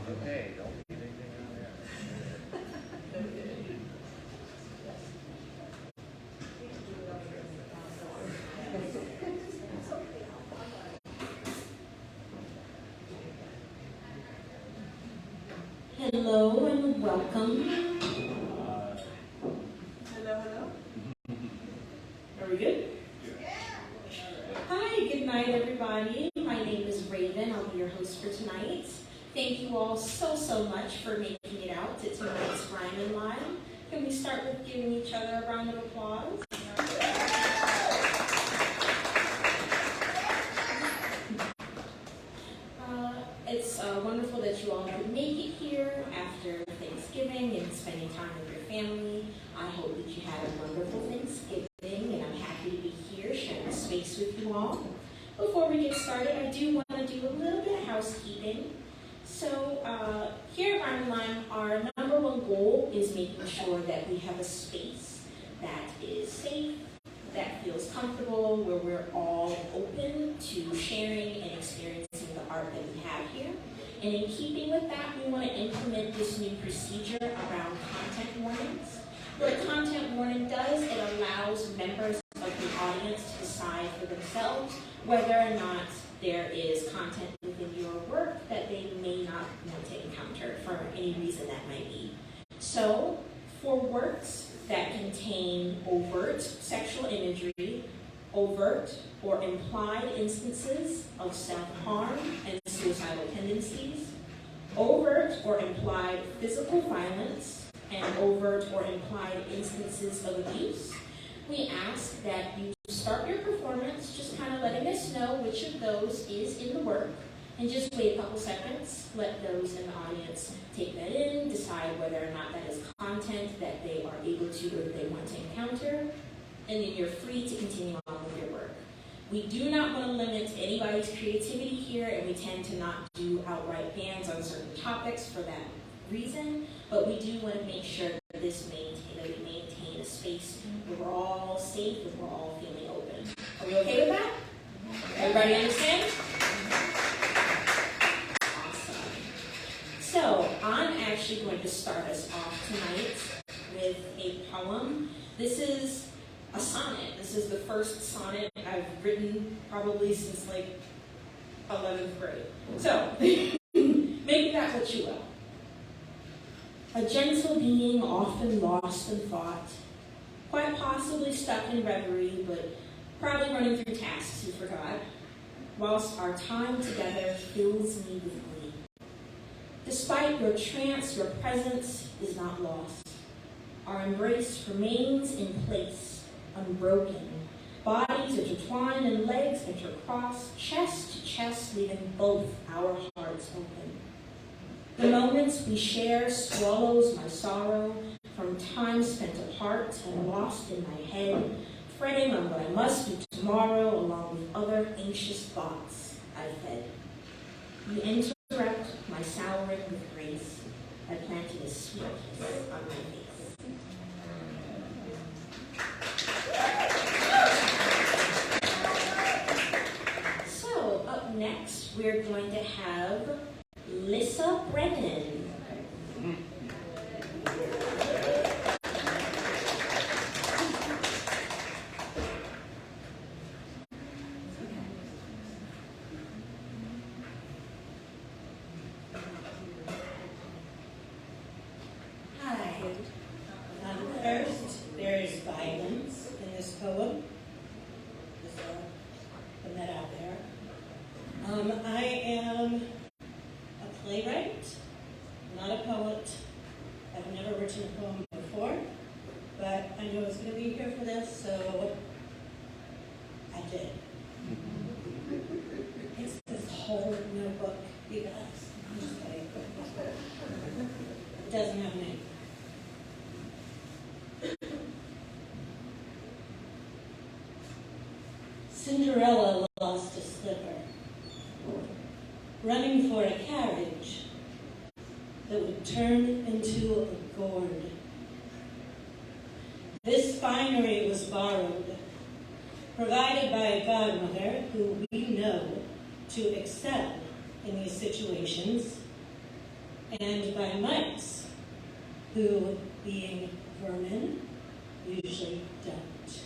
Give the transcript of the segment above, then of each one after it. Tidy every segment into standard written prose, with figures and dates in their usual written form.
Okay, don't leave anything on there. Hello and welcome. Hello. Are we good? Hi, good night everybody. My name is Raven. I'll be your host for tonight. Thank you all so much for making it out to tonight's Rhyme and Lime. Can we start with giving each other a round of applause? It's wonderful that you all could make it here after Thanksgiving and spending time with your family. I hope that you had a wonderful Thanksgiving, and I'm happy to be here sharing space with you all. Before we get started, I do want to do a little bit of housekeeping. So here at Rhyme and Lime, our number one goal is making sure that we have a space that is safe, that feels comfortable, where we're all open to sharing and experiencing the art that we have here. And in keeping with that, we want to implement this new procedure around content warnings. What a content warning does, it allows members of the audience to decide for themselves whether or not there is content within your work that they may not want to encounter for any reason that might be. So, for works that contain overt sexual imagery, overt or implied instances of self-harm and suicidal tendencies, overt or implied physical violence, and overt or implied instances of abuse, we ask that you start your performance just kind of letting us know which of those is in the work, and just wait a couple seconds, let those in the audience take that in, decide whether or not that is content that they are able to or that they want to encounter, and then you're free to continue on with your work. We do not want to limit anybody's creativity here, and we tend to not do outright bans on certain topics for that reason, but we do want to make sure that we maintain a space where we're all safe and we're all feeling open. Are we okay with that? Everybody understand? Awesome. So I'm actually going to start us off tonight with a poem. This is a sonnet. This is the first sonnet I've written probably since like 11th grade. So make that what you will. A gentle being often lost in thought, quite possibly stuck in reverie, but probably running through tasks he forgot, whilst our time together fills me with glee. Despite your trance, your presence is not lost. Our embrace remains in place, unbroken. Bodies intertwined and legs intercrossed, chest to chest, leaving both our hearts open. The moments we share swallows my sorrow from time spent apart and lost in my head, fretting on what I must do tomorrow along with other anxious thoughts I fed. You interrupt my souring with grace by planting a sweet kiss on my face. So, up next, we're going to have Lissa Brennan. Hi. First, there is violence in this poem. Just put that out there. I am a playwright, not a poet. I've never written a poem before, but I knew I was going to be here for this, so I did. It's this whole notebook, you guys. I'm just kidding. It doesn't have a name. Cinderella lost a slipper, running for a carriage that would turn into a gourd. This finery was borrowed, provided by a godmother who we know to excel in these situations. and by mice, who, being vermin, usually don't.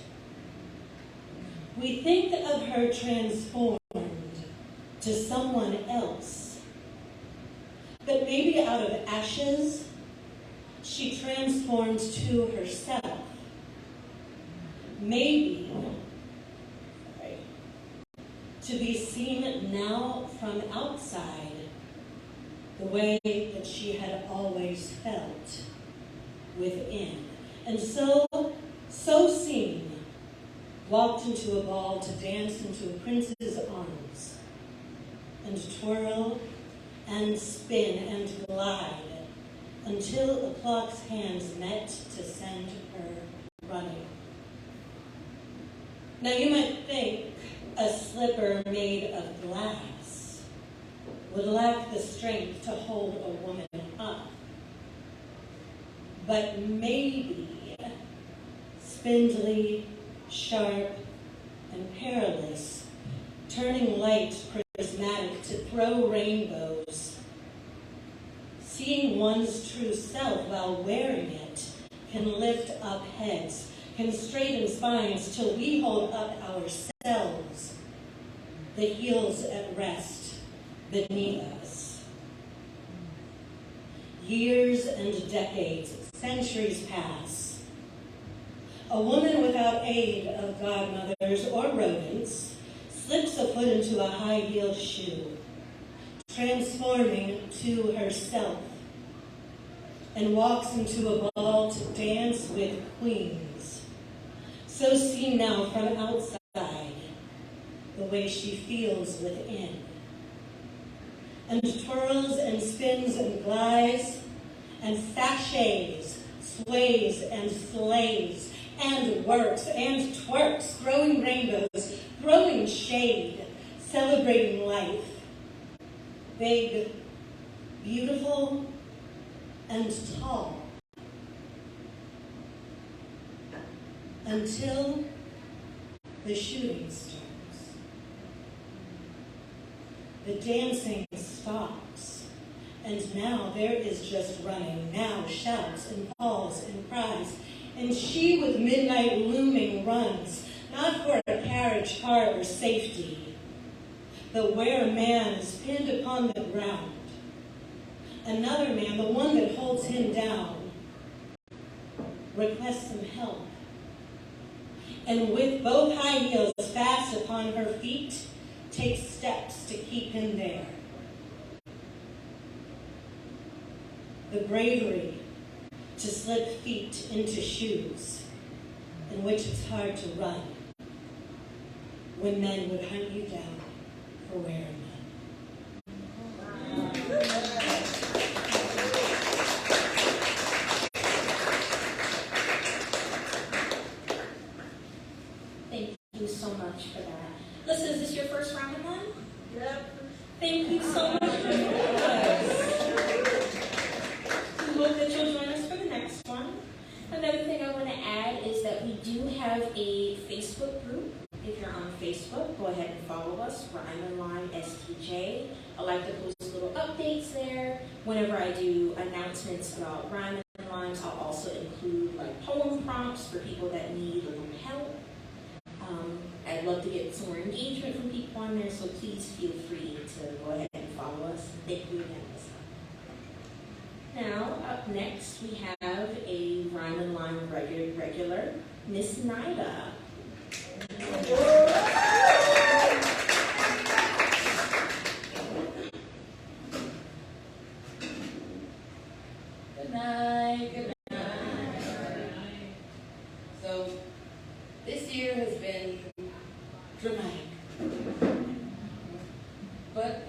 We think of her transformed to someone else, but maybe out of ashes, she transformed to herself. Maybe, to be seen now from outside, the way that she had always felt within. And so seen, walked into a ball to dance into a prince's arms, and twirl and spin and glide until a clock's hands met to send her running. Now you might think a slipper made of glass would lack the strength to hold a woman up. But maybe spindly, sharp, and perilous, turning light prismatic to throw rainbows. Seeing one's true self while wearing it can lift up heads, can straighten spines till we hold up ourselves, the heels at rest beneath us. Years and decades, centuries pass. A woman without aid of godmothers or rodents slips a foot into a high-heeled shoe, transforming to herself, and walks into a ball to dance with queens. So seen now from outside, the way she feels within. And twirls and spins and glides and sachets, sways and slays, and works and twerks, throwing rainbows, throwing shade, celebrating life. Big, beautiful, and tall. Until the shooting starts. The dancing stops, and now there is just running, now shouts and falls and cries, and she with midnight looming runs, not for a carriage, car, or safety, but where a man is pinned upon the ground. Another man, the one that holds him down, requests some help. And with both high heels fast upon her feet, takes steps to keep him there. The bravery to slip feet into shoes in which it's hard to run when men would hunt you down for wearing them. Thank you so much for that. Listen, is this your first round of one? Yep. Thank you so much for joining us. We hope that you'll join us for the next one. Another thing I want to add is that we do have a Facebook group. If you're on Facebook, go ahead and follow us, Rhyme and Line STJ. I like to post little updates there. Whenever I do announcements about Rhyme and Lines, I'll also include like poem prompts for people that need a little help. I'd love to get some more engagement from people on there, so please feel free to go ahead and follow us. Thank you again. Now, up next, we have a Rhyme and Line regular, Miss Nida. Good night, good night. So, this year has been dramatic. But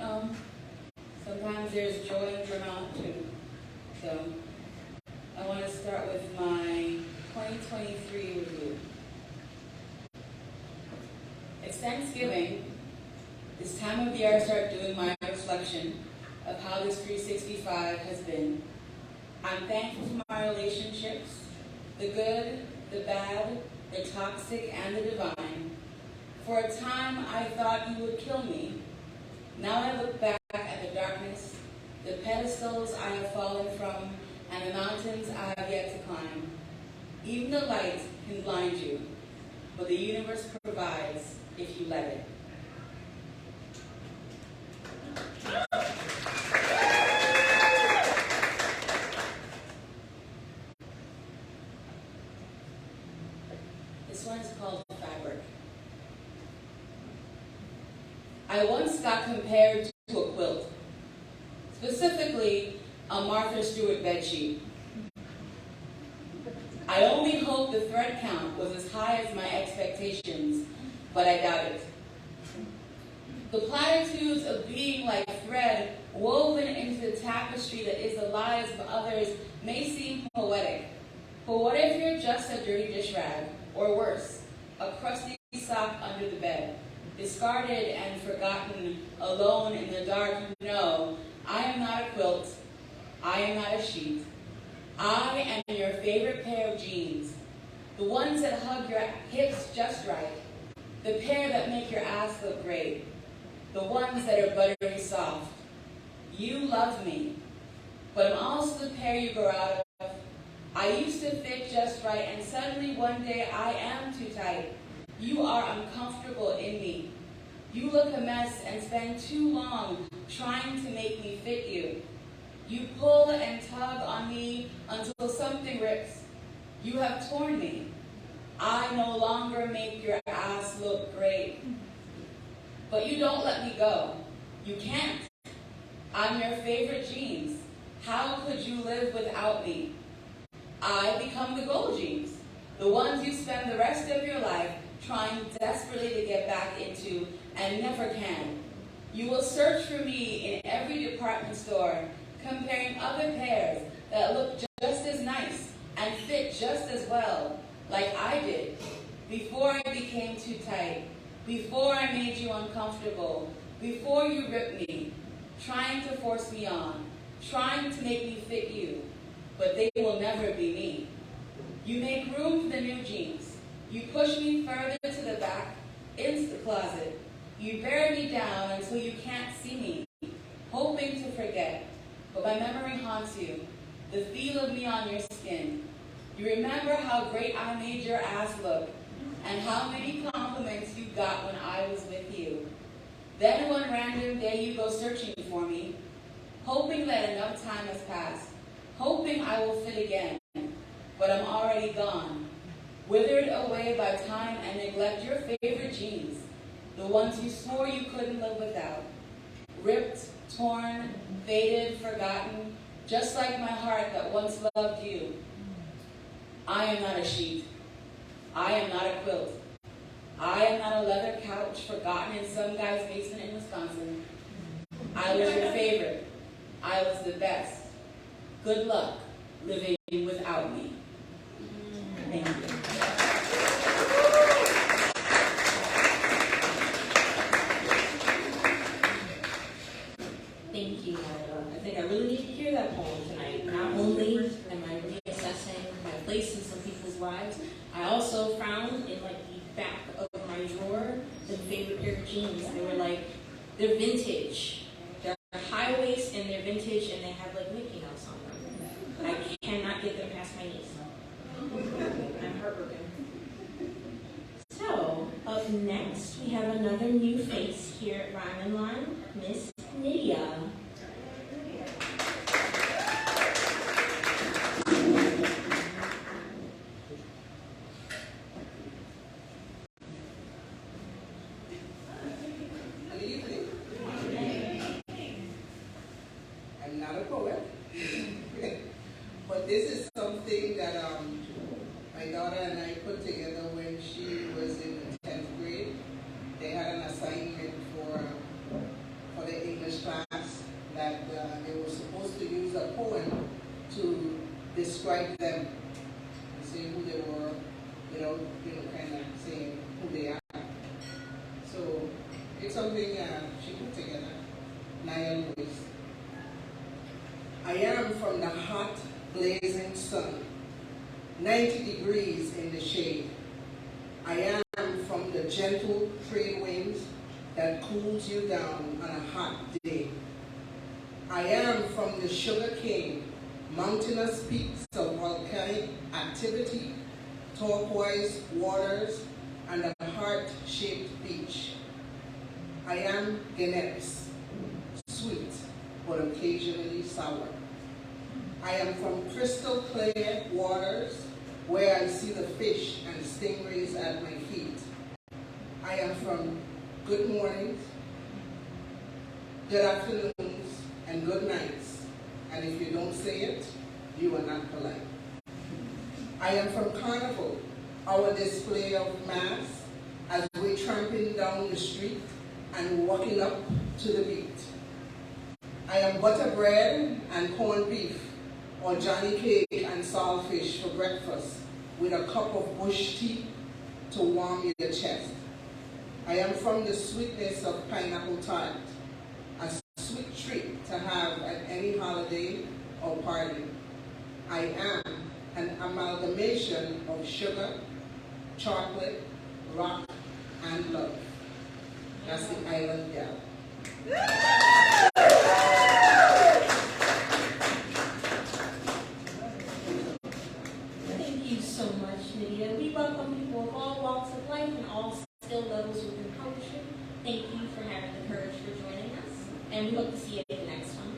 sometimes there's joy in drama too. So, I want to start with my 2023 review. It's Thanksgiving. This time of year I start doing my reflection of how this 365 has been. I'm thankful for my relationships, the good, the bad, the toxic, and the divine. For a time I thought you would kill me. Now I look back at the darkness, the pedestals I have fallen from, and the mountains I have yet to climb. Even the light can blind you, but the universe provides if you let it. This one is called Fabric. I once got compared to a quilt, specifically a Martha Stewart bedsheet. I only hope the thread count was as high as my expectations, but I doubt it. The platitudes of being like thread woven into the tapestry that is the lives of others may seem poetic, but what if you're just a dirty dish rag, or worse, a crusty sock under the bed, discarded and forgotten, alone in the dark? No, I am not a quilt. I am not a sheet. I am your favorite pair of jeans, the ones that hug your hips just right, the pair that make your ass look great, the ones that are buttery soft. You love me, but I'm also the pair you grow out of. I used to fit just right, and suddenly one day I am too tight. You are uncomfortable in me. You look a mess and spend too long trying to make me fit you. You pull and tug on me until something rips. You have torn me. I no longer make your ass look great. But you don't let me go. You can't. I'm your favorite jeans. How could you live without me? I become the gold jeans, the ones you spend the rest of your life trying desperately to get back into and never can. You will search for me in every department store, comparing other pairs that look just as nice and fit just as well, like I did, before I became too tight, before I made you uncomfortable, before you ripped me, trying to force me on, trying to make me fit you, but they will never be me. You make room for the new jeans. You push me further to the back, into the closet. You bear me down until you can't see me, hoping to forget. But my memory haunts you, the feel of me on your skin. You remember how great I made your ass look, and how many compliments you got when I was with you. Then one random day you go searching for me, hoping that enough time has passed, hoping I will fit again. But I'm already gone, withered away by time and neglect. Your favorite jeans, the ones you swore you couldn't live without. Ripped, torn, faded, forgotten, just like my heart that once loved you. I am not a sheet. I am not a quilt. I am not a leather couch forgotten in some guy's basement in Wisconsin. I was your favorite. I was the best. Good luck living without me. Thank you. Thank you, Marla. I think I really need to hear that poem tonight. Not only am I reassessing my place in some people's lives, I also found in like the back of my drawer the favorite pair of jeans. They were like, they're vintage. They're high waist and they're vintage and they have like Mickey Mouse on them. I cannot get them past my knees. I'm heartbroken. So, up next, we have another new face here at Rhyme and Line, Miss Nydia. Good evening. I'm not a poet, but this is something that my daughter and I put together when she was in the 10th grade. They had an assignment for the English class that they were supposed to use a poem to describe them, say who they were, kind of saying who they are. So it's something she put together. Naya Lewis. I am from the hot, blazing sun, 90 degrees in the shade. I am from the gentle trade winds that cools you down on a hot day. I am from the sugarcane, mountainous peaks of volcanic activity, turquoise waters, and a heart-shaped beach. I am Guinness, sweet, but occasionally sour. I am from crystal clear waters, where I see the fish and stingrays at my feet. I am from good mornings, good afternoons, and good nights. And if you don't say it, you are not polite. I am from Carnival, our display of mass, as we're tramping down the street and walking up to the beat. I am butter bread and corned beef, or Johnny cake and saltfish for breakfast, with a cup of bush tea to warm your chest. I am from the sweetness of pineapple tart, a sweet treat to have at any holiday or party. I am an amalgamation of sugar, chocolate, rock, and love. That's the island gal. Thank you so much, Nydia. We welcome people of all walks of life and all skill levels within poetry. Thank you for having the courage for joining us, and we hope to see you at the next one.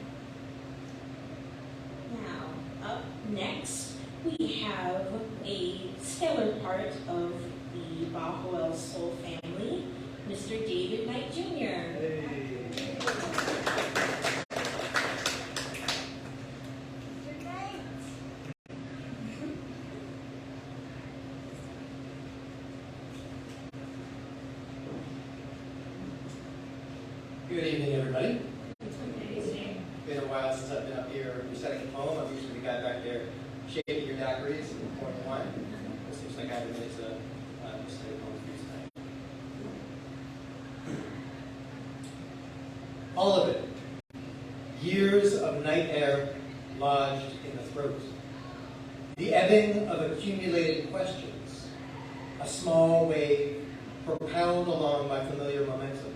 Now, up next, we have a stellar part of the Bajo el Sol family, Mr. David Knight Jr. Good evening, everybody. Been a while since I've been up here reciting a poem. I'm usually the guy back there shaking your daiquiris and pouring wine. It seems like I have a minute to recite a poem for you tonight. All of it. Years of night air lodged in the throat. The ebbing of accumulated questions. A small wave propelled along by familiar momentum.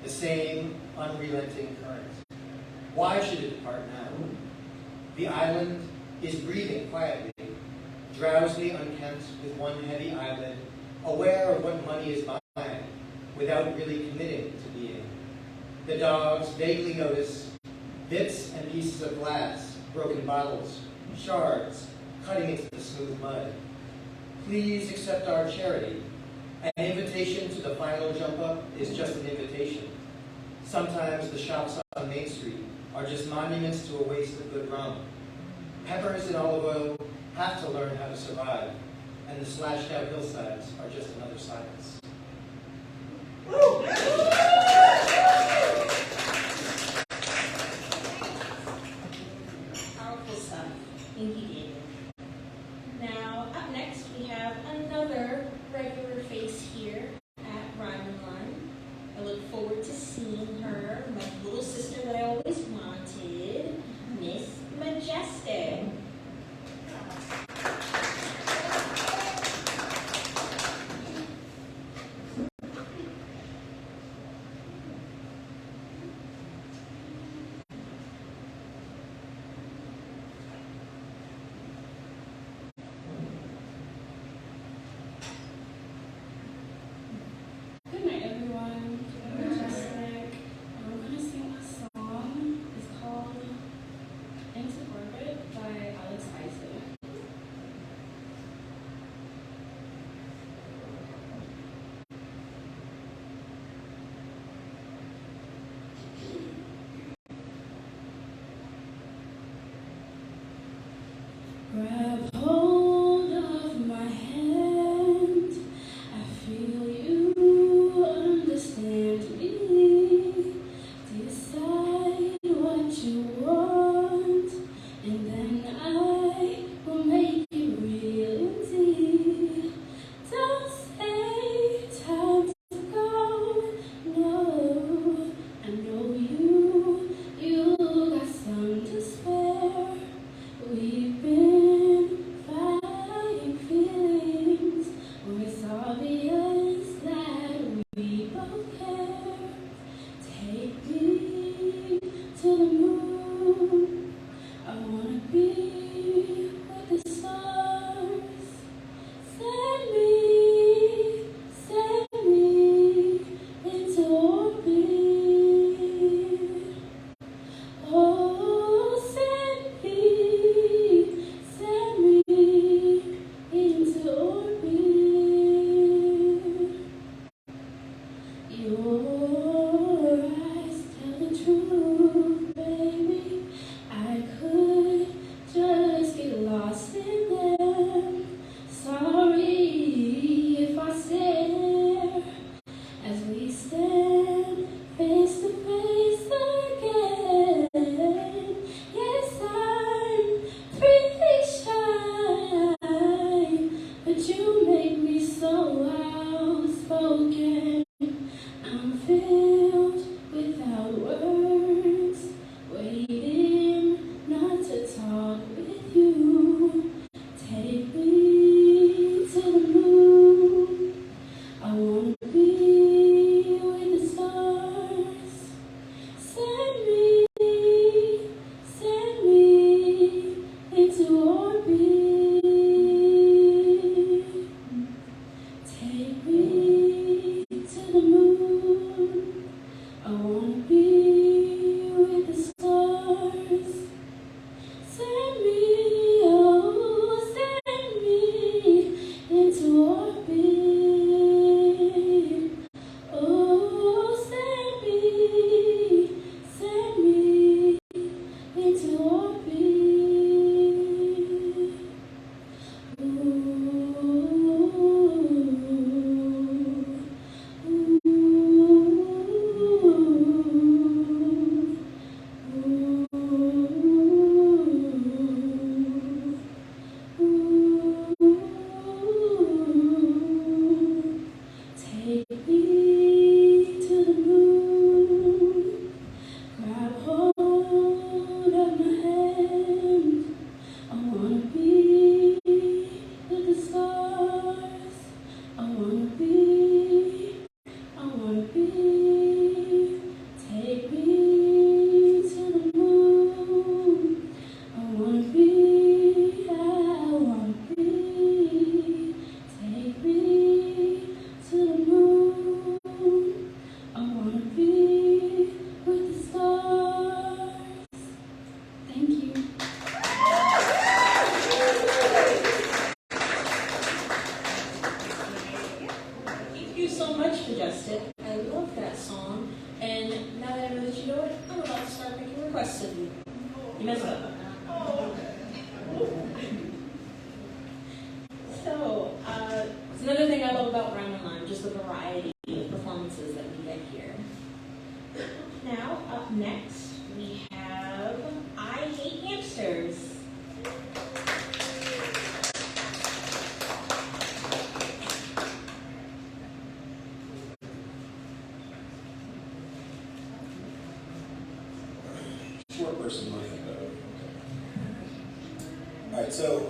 The same unrelenting current. Why should it depart now? The island is breathing quietly, drowsily unkempt with one heavy eyelid, aware of what money is buying, without really committing to being. The dogs vaguely notice bits and pieces of glass, broken bottles, shards, cutting into the smooth mud. Please accept our charity. An invitation to the final jump up is just an invitation. Sometimes the shops on Main Street are just monuments to a waste of good rum. Peppers and olive oil have to learn how to survive, and the slashed out hillsides are just another silence. Powerful stuff. Thank you, David. Now, up next, we have another regular face here at Rhyme and Run. I look forward to seeing her, my little sister that I always wanted, Miss Majestic. requests of you. You messed up. So, it's another thing I love about Brown and Lime, just the variety of performances that we get here. Now, up next, we have I Hate Hamsters. Short person money. All right, so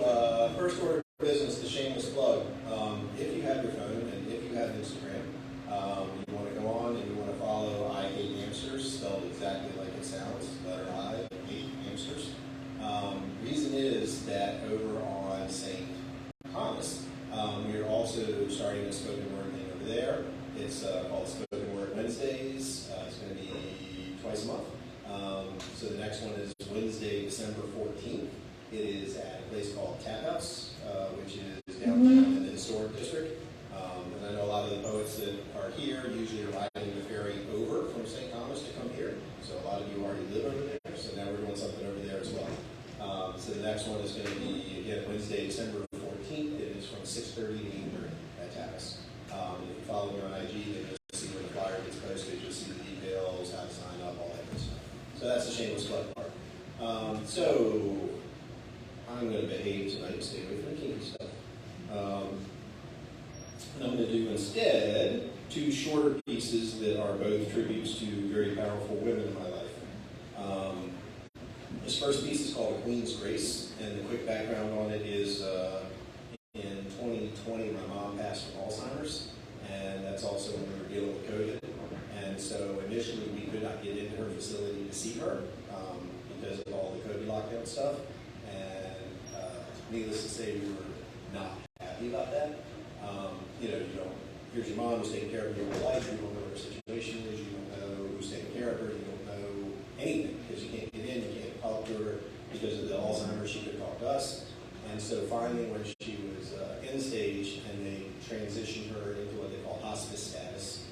first order of business, the shameless plug. If you have your phone and if you have Instagram, you want to go on and you want to follow I Hate Hamsters, spelled exactly like it sounds, letter I, hate hamsters. Reason is that over on St. Thomas, we're also starting a spoken word thing over there. It's called Spoken Word Wednesdays. It's going to be twice a month. So the next one is Wednesday, December 14th. It is at a place called Tap House, which is downtown in the historic district. And I know a lot of the poets that are here usually are riding the ferry over from St. Thomas to come here. So a lot of you already live over there. So now we're doing something over there as well. So the next one is going to be, again, Wednesday, December 14th. It is from 6:30 to 8:30 at Tap House. If you follow me on IG, then you'll see when the flyer gets posted. You'll see the details, how to sign up, all that good stuff. So that's the shameless plug part. So I'm going to behave tonight and stay away from the kinky stuff. And I'm going to do instead two shorter pieces that are both tributes to very powerful women in my life. This first piece is called A Queen's Grace, and the quick background on it is in 2020 my mom passed from Alzheimer's, and that's also when we were dealing with COVID. And so initially we could not get into her facility to see her because of all the COVID lockdown stuff. Needless to say, we were not happy about that. Here's your mom who's taking care of your whole life. You don't know what her situation is. You don't know who's taking care of her. You don't know anything because you can't get in. You can't talk to her because of the Alzheimer's. She could talk to us. And so finally, when she was end stage and they transitioned her into what they call hospice status,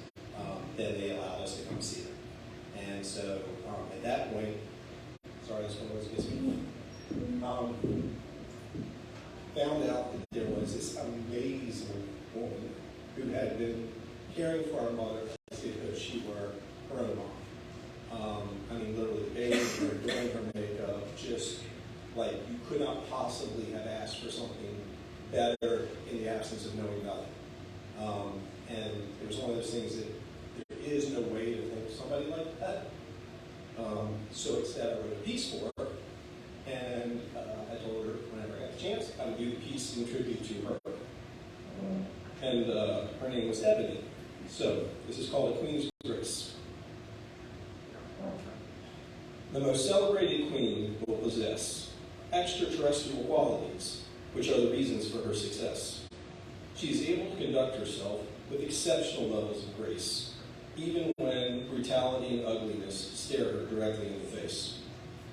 then they allowed us to come see her. And so at that point, sorry, this one always gets me. Found out that there was this amazing woman who had been caring for our mother as if she were her own mom. Literally bathing her, doing her makeup, just like you could not possibly have asked for something better in the absence of knowing nothing. And it was one of those things that there is no way to think of somebody like that. So instead I wrote a piece for her, and I told her whenever I got a chance, I would do the piece in tribute to her. And her name was Ebony. So this is called A Queen's Grace. The most celebrated queen will possess extraterrestrial qualities, which are the reasons for her success. She is able to conduct herself with exceptional levels of grace, even when brutality and ugliness stare her directly in the face.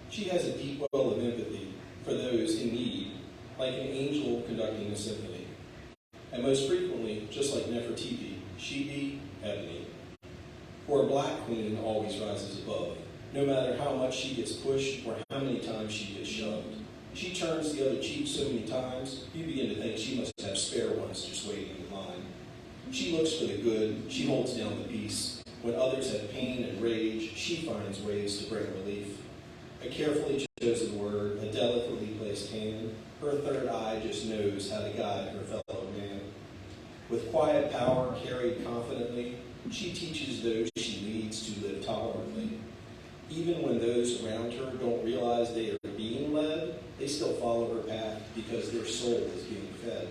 She has a deep well of empathy for those in need, like an angel conducting a symphony. And most frequently, just like Nefertiti, she be Ebony. For a black queen always rises above, no matter how much she gets pushed or how many times she gets shoved. She turns the other cheek so many times, you begin to think she must have spare ones just waiting in line. She looks for the good, she holds down the peace. When others have pain and rage, she finds ways to bring relief. A carefully chosen word, a delicately placed hand, her third eye just knows how to guide her fellow man. With quiet power carried confidently, she teaches those she leads to live tolerantly. Even when those around her don't realize they are being led, they still follow her path because their soul is being fed.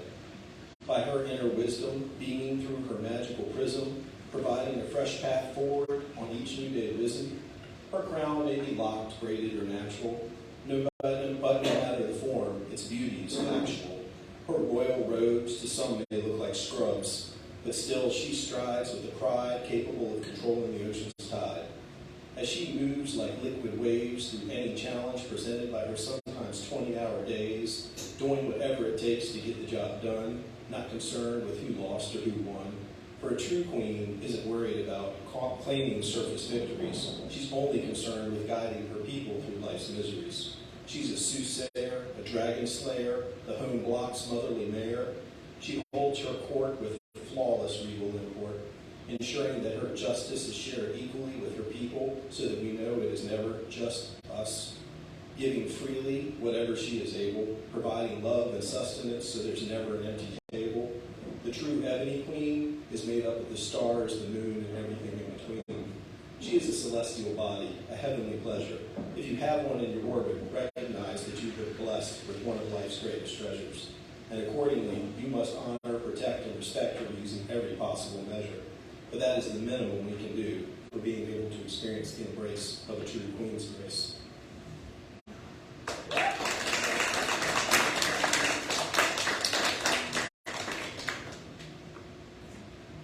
By her inner wisdom, beaming through her magical prism, providing a fresh path forward on each new day risen, her crown may be locked, braided, or natural, but no matter the form, its beauty is factual. Her royal robes to some may look like scrubs, but still she strides with a pride capable of controlling the ocean's tide. As she moves like liquid waves through any challenge presented by her sometimes 20-hour days, doing whatever it takes to get the job done, not concerned with who lost or who won. For a true queen isn't worried about claiming surface victories. She's only concerned concerned with guiding her people through life's miseries. She's a soothsayer, a dragon slayer, the home block's motherly mayor. She holds her court with flawless regal import, ensuring that her justice is shared equally with her people so that we know it is never just us. Giving freely whatever she is able, providing love and sustenance so there's never an empty table. The true Ebony Queen is made up of the stars, the moon, and everything in between. She is a celestial body, a heavenly pleasure. If you have one in your orbit, recognize that you've been blessed with one of life's greatest treasures. And accordingly, you must honor, protect, and respect her using every possible measure. But that is the minimum we can do for being able to experience the embrace of a true Queen's grace.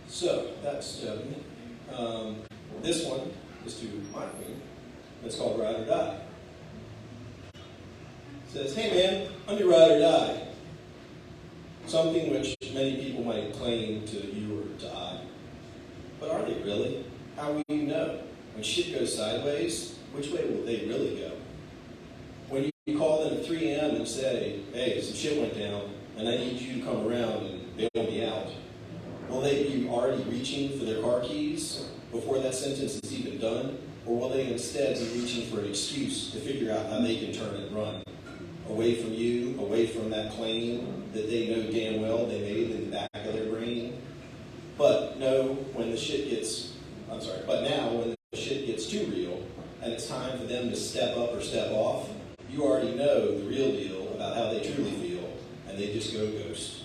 So, that's Jody. This one is to my queen. It's called Ride or Die. It says, hey man, I'm your ride or die. Something which many people might claim to you or to I. But are they really? How will you know? When shit goes sideways, which way will they really go? When you call them at 3 a.m. and say, hey, some shit went down, and I need you to come around and bail me out, will they be already reaching for their car keys before that sentence is even done? Or will they instead be reaching for an excuse to figure out how they can turn and run? Away from you, away from that claim that they know damn well they made in the back of their brain. But now when the shit gets too real, and it's time for them to step up or step off, you already know the real deal about how they truly feel, and they just go ghost.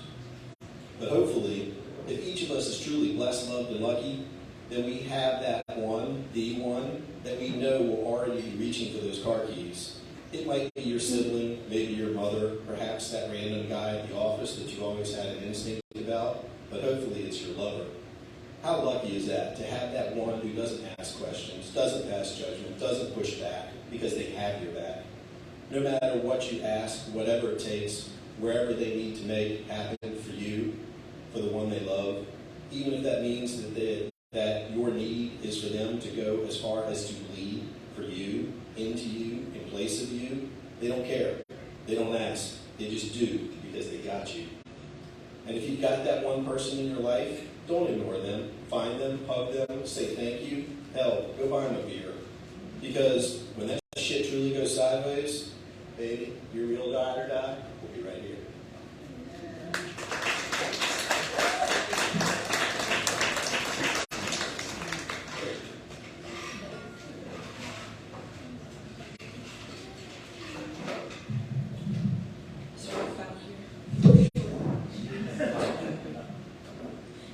But hopefully, if each of us is truly blessed, loved, and lucky, then we have that one, the one, that we know will already be reaching for those car keys. It might be your sibling, maybe your mother, perhaps that random guy at the office that you always had an instinct about, but hopefully it's your lover. How lucky is that, to have that one who doesn't ask questions, doesn't pass judgment, doesn't push back, because they have your back. No matter what you ask, whatever it takes, wherever they need to make it happen for you, for the one they love, even if that means that your need is for them to go as far as to bleed for you, into you, in place of you, they don't care. They don't ask. They just do because they got you. And if you've got that one person in your life, don't ignore them. Find them, hug them, say thank you. Hell, go buy them a beer. Because when that shit truly goes sideways, baby, your real ride or die will be right here.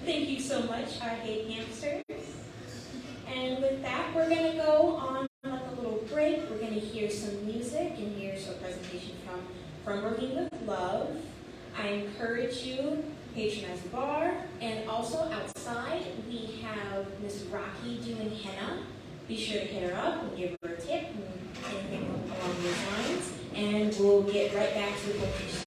Thank you so much. I hate hamsters. And with that, we're going to go on like a little break. We're going to hear some music and hear some presentation from Working with Love. I encourage you, patronize the bar. And also outside, we have Miss Rocky doing henna. Be sure to hit her up and give her a tip and anything along those lines. And we'll get right back to the presentation.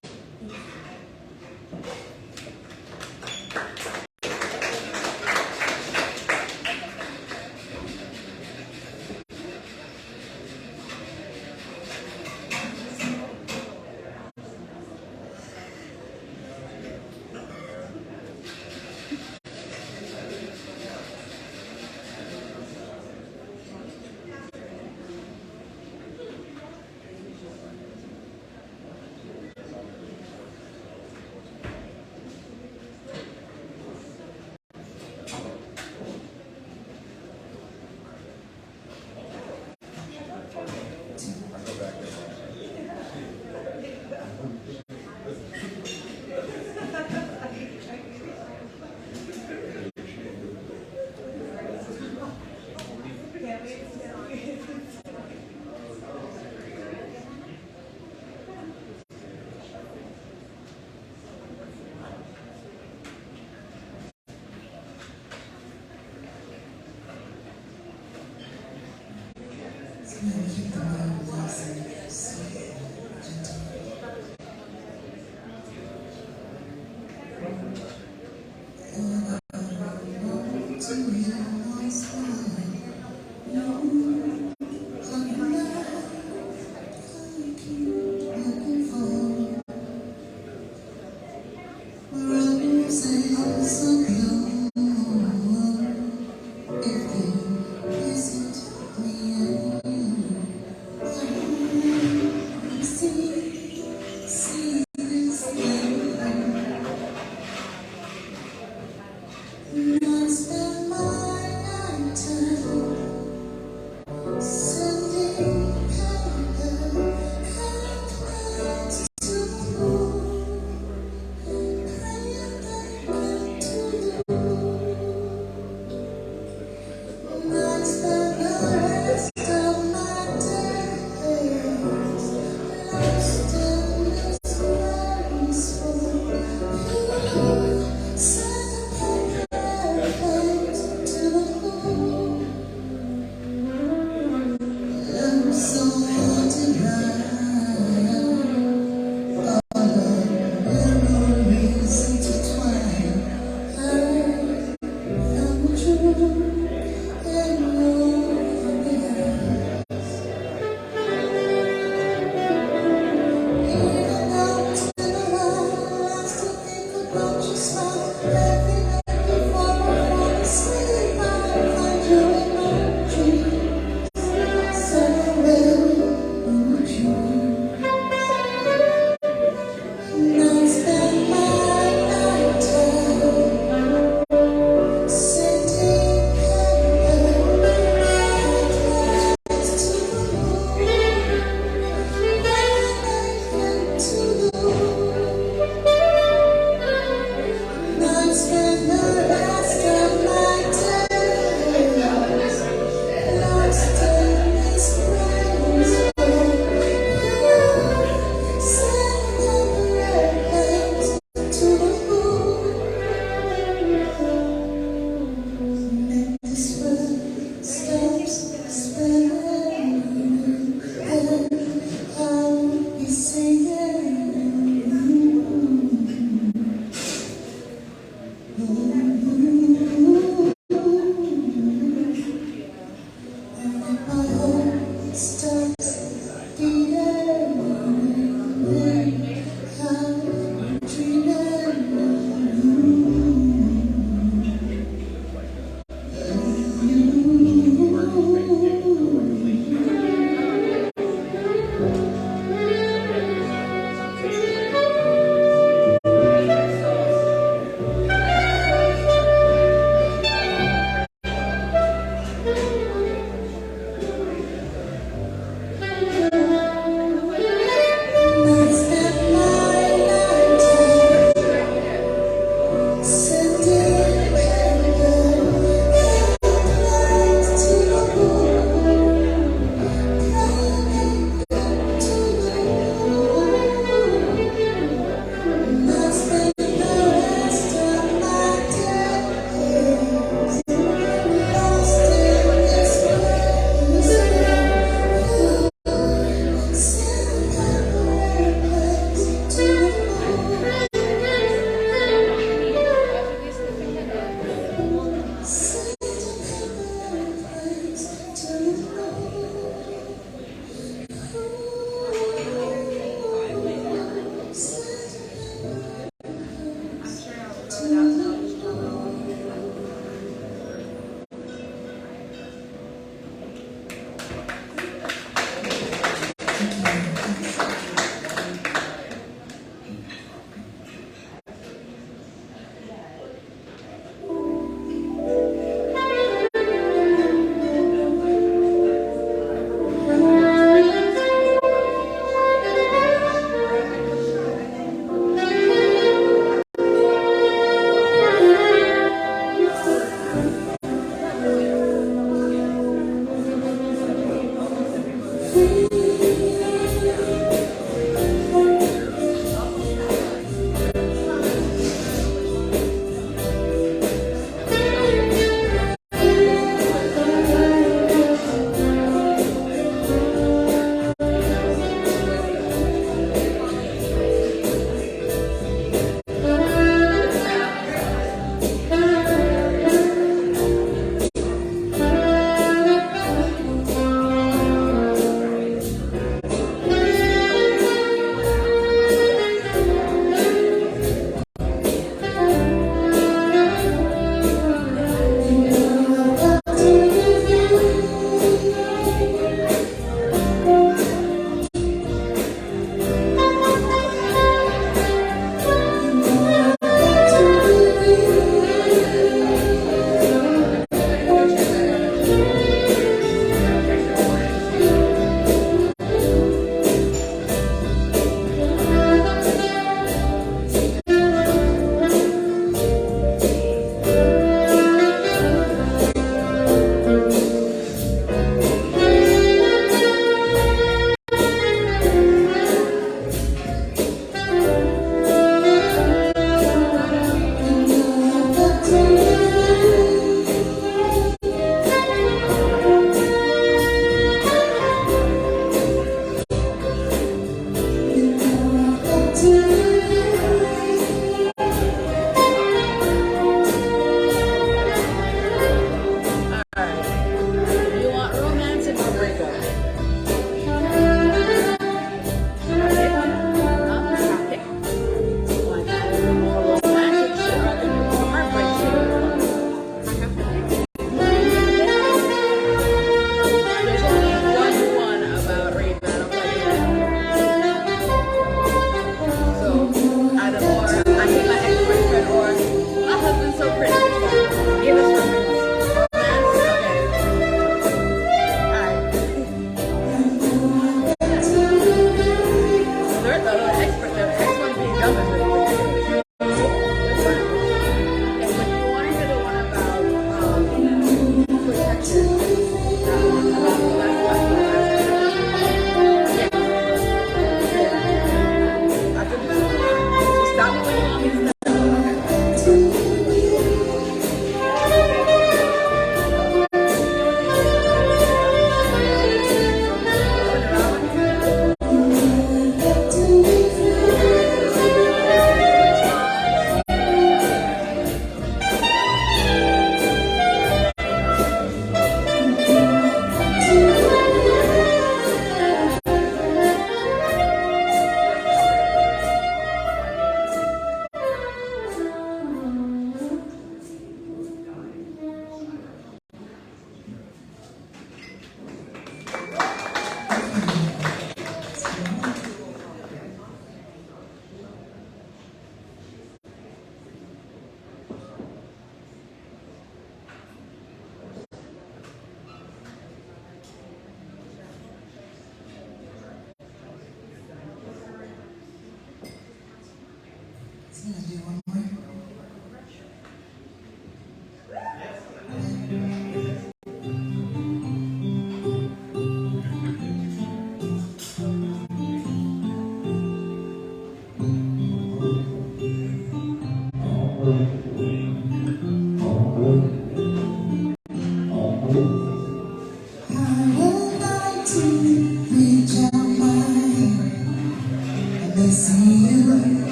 Thank you.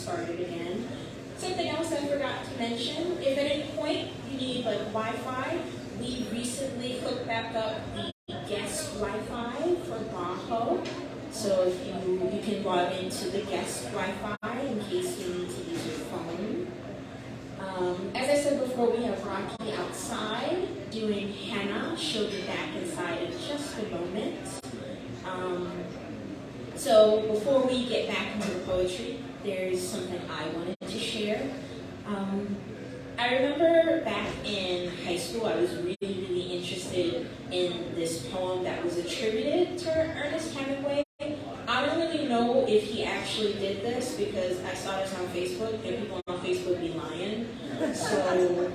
started again. Something else I forgot to mention, if at any point you need like Wi-Fi, we recently hooked back up the guest Wi-Fi for Bajo. So if you can log into the guest Wi-Fi in case you need to use your phone. As I said before, we have Rocky outside doing henna. She'll be back inside in just a moment. So before we get back into the poetry, there's something I wanted to share. I remember back in high school, I was really interested in this poem that was attributed to Ernest Hemingway. I don't really know if he actually did this because I saw this on Facebook, and people on Facebook be lying. So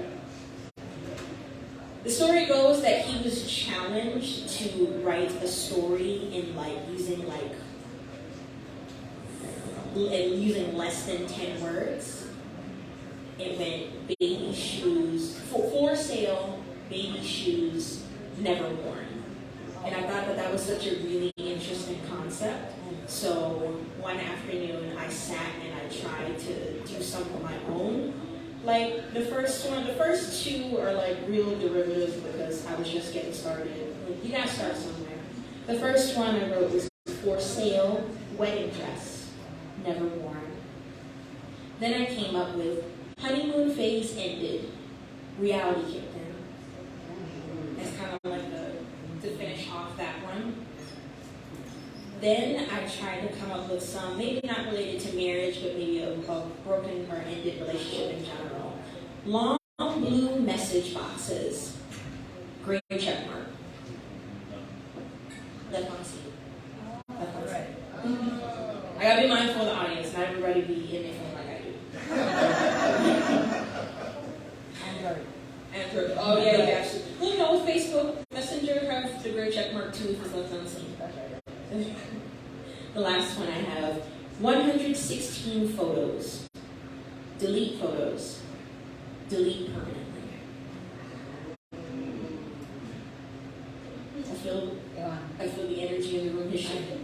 the story goes that he was challenged to write a story in using less than 10 words. It went baby shoes, for sale, baby shoes, never worn. And I thought that was such a really interesting concept. So one afternoon I sat and I tried to do some of my own. Like the first two are like real derivatives because I was just getting started. Like, you gotta start somewhere. The first one I wrote was for sale, wedding dress, never worn. Then I came up with honeymoon phase ended, reality kicked in. That's kind of like to finish off that one. Then I tried to come up with some, maybe not related to marriage, but maybe a broken or ended relationship in general. Long blue message boxes, gray check mark. Left on seat. Left on seat. I gotta be mindful of the audience, not everybody be in their phone like I do. Android. Oh yeah, absolutely. Well, no, Facebook Messenger have the gray check mark too if it's left unseen. The last one I have 116 photos. Delete photos. Delete permanently. I feel the energy in the room is shifting.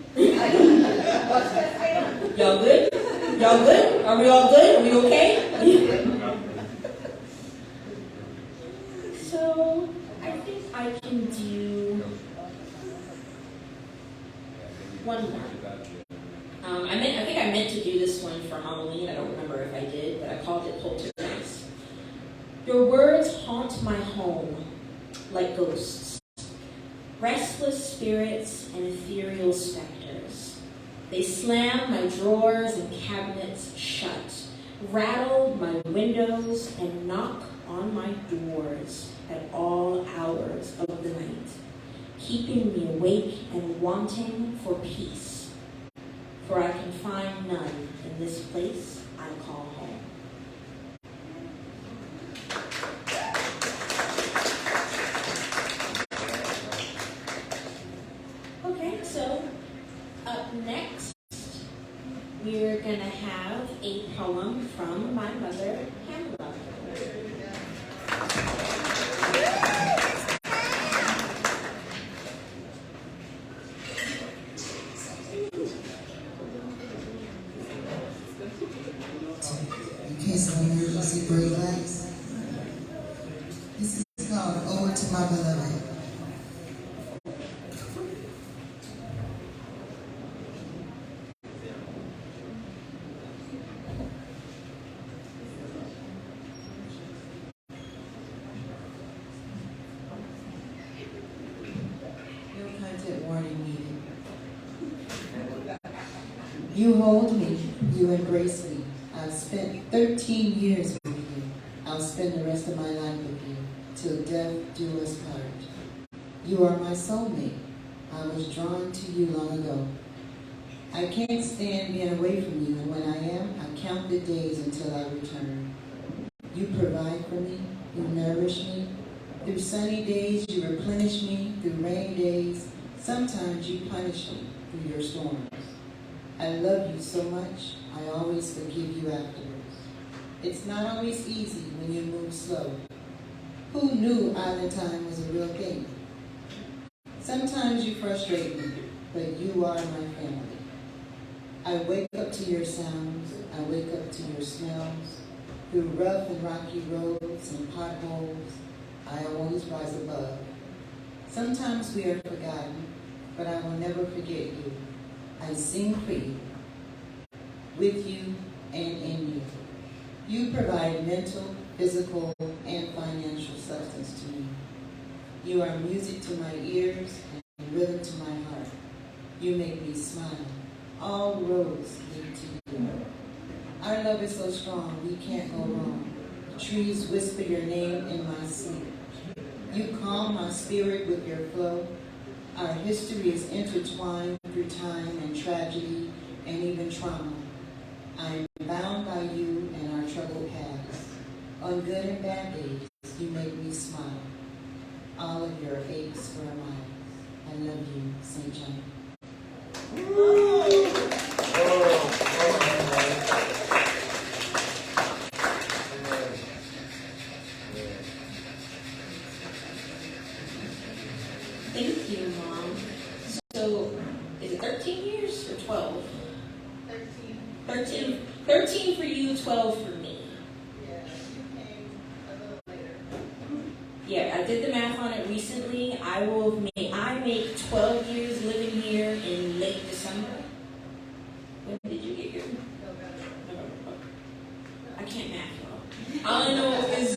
Y'all good? Y'all good? Are we all good? Are we okay? So I think I can do one more. I think I meant to do this one for Halloween. I don't remember if I did, but I called it Poltergeist. Your words haunt my home like ghosts, restless spirits and ethereal specters. They slam my drawers and cabinets shut, rattle my windows, and knock on my doors at all hours of the night, keeping me awake and wanting for peace. For I can find none in this place I call home. Okay, so up next, we're going to have a poem from my mother, Pamela. Great lights. This is called Ode to My Beloved. No content warning needed. You hold me, you embrace me. I've spent 13 years with you. I'll spend the rest of my life with you, till death do us part. You are my soulmate. I was drawn to you long ago. I can't stand being away from you, and when I am, I count the days until I return. You provide for me, you nourish me. Through sunny days, you replenish me. Through rainy days, sometimes you punish me through your storms. I love you so much, I always forgive you afterwards. It's not always easy when you move slow. Who knew island time was a real thing? Sometimes you frustrate me, but you are my family. I wake up to your sounds, I wake up to your smells. Through rough and rocky roads and potholes, I always rise above. Sometimes we are forgotten, but I will never forget you. I sing for you, with you and in you. You provide mental, physical, and financial substance to me. You are music to my ears and rhythm to my heart. You make me smile. All roads lead to you. Our love is so strong, we can't go wrong. The trees whisper your name in my sleep. You calm my spirit with your flow. Our history is intertwined through time and tragedy and even trauma. I am bound by you and our troubled paths. On good and bad days, you make me smile. All of your aches were mine. I love you, St. John. Thank you, Mom. So, is it 13 years or 12? 13. 13 for you, 12 for me. Yeah, you came a little later. Yeah, I did the math on it recently. I make 12 years living here in late December. When did you get here? November. I can't math, y'all. All I know is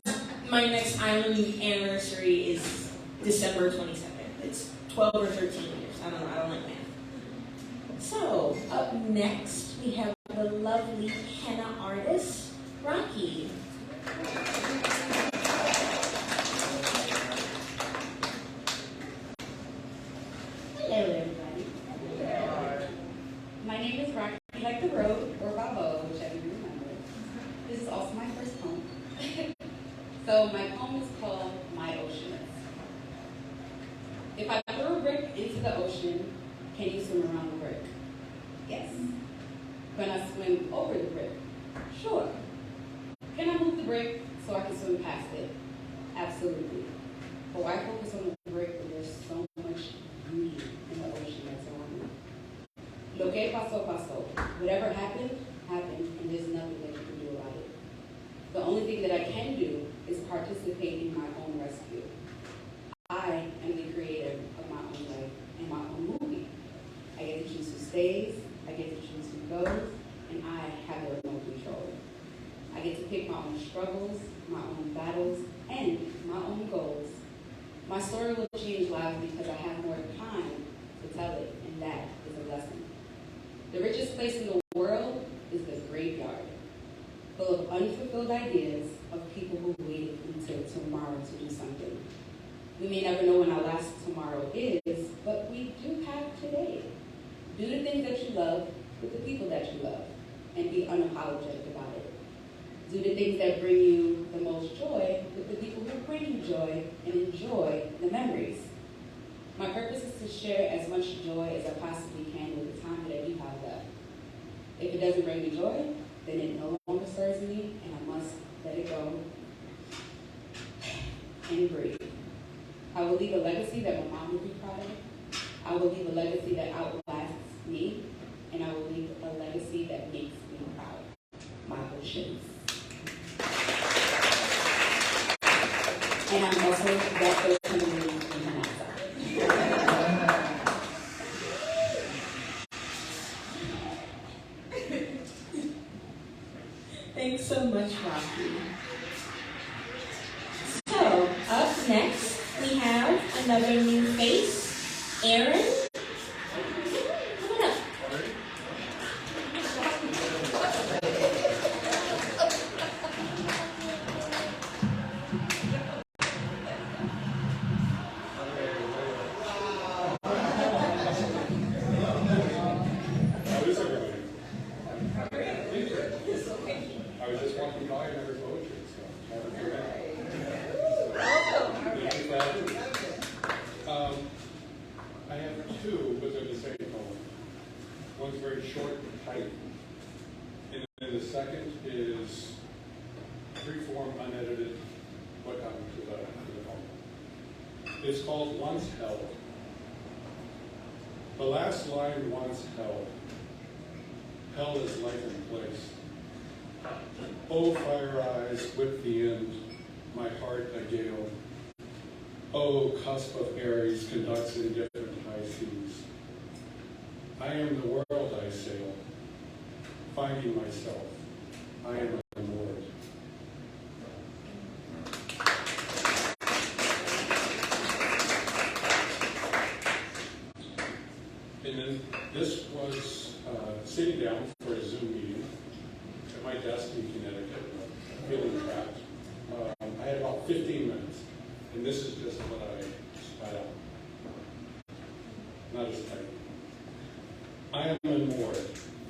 my next island anniversary is December 22nd. It's 12 or 13 years. I don't like math. So, up next, we have the lovely henna artist, Rocky. Hello, everybody. My name is Rocky, like the road, or Bajo, whichever you remember. This is also my first poem. So my poem is called My Ocean. If I throw a brick into the ocean, can you swim around the brick? Yes. Can I swim over the brick? Sure. Can I move the brick so I can swim past it? Absolutely. But why focus on the brick when there's so much beauty in the ocean that's around me? Lo que pasó, pasó. Whatever happened, happened, and there's nothing that you can do about it. The only thing that I can do is participate in my own rescue. I am the creator of my own life and my own movie. I get to choose who stays, I get to choose who goes, and I have the remote control. I get to pick my own struggles, my own battles, and my own goals. My story will change lives because I have more time to tell it, and that is a lesson. The richest place in the world is the graveyard, full of unfulfilled ideas of people who waited until tomorrow to do something. We may never know when our last tomorrow is, but we do have today. Do the things that you love with the people that you love, and be unapologetic about it. Do the things that bring you the most joy with the people who bring you joy, and enjoy the memories. My purpose is to share as much joy as I possibly can with the time that I do have left. If it doesn't bring me joy, then it no longer serves me, and I must let it go and breathe. I will leave a legacy that my mom will be proud of. I will leave a legacy that outlasts me, and I will leave a legacy that makes me proud. My oceans. And I'm also that person who lives in Manassa. Thanks so much, Rocky. So, up next, we have another new face, Aaron. Come on up. I was just walking by and I heard poetry, so I have two, but they're the same poem. One's very short and tight, and then the second is free-form, unedited, what happened to the poem. It's called Once Held. The last line, once held. Hell is life in place. Oh, fire eyes, whip the end, my heart a gale. Oh, cusp of Aries conducts in different high seas. I am the world I sail, finding myself. I am a Lord. And then this was sitting down for a Zoom meeting at my desk in Connecticut, feeling trapped. I had about 15 minutes, and this is just what I spat out. Not as tight. I am unmoored,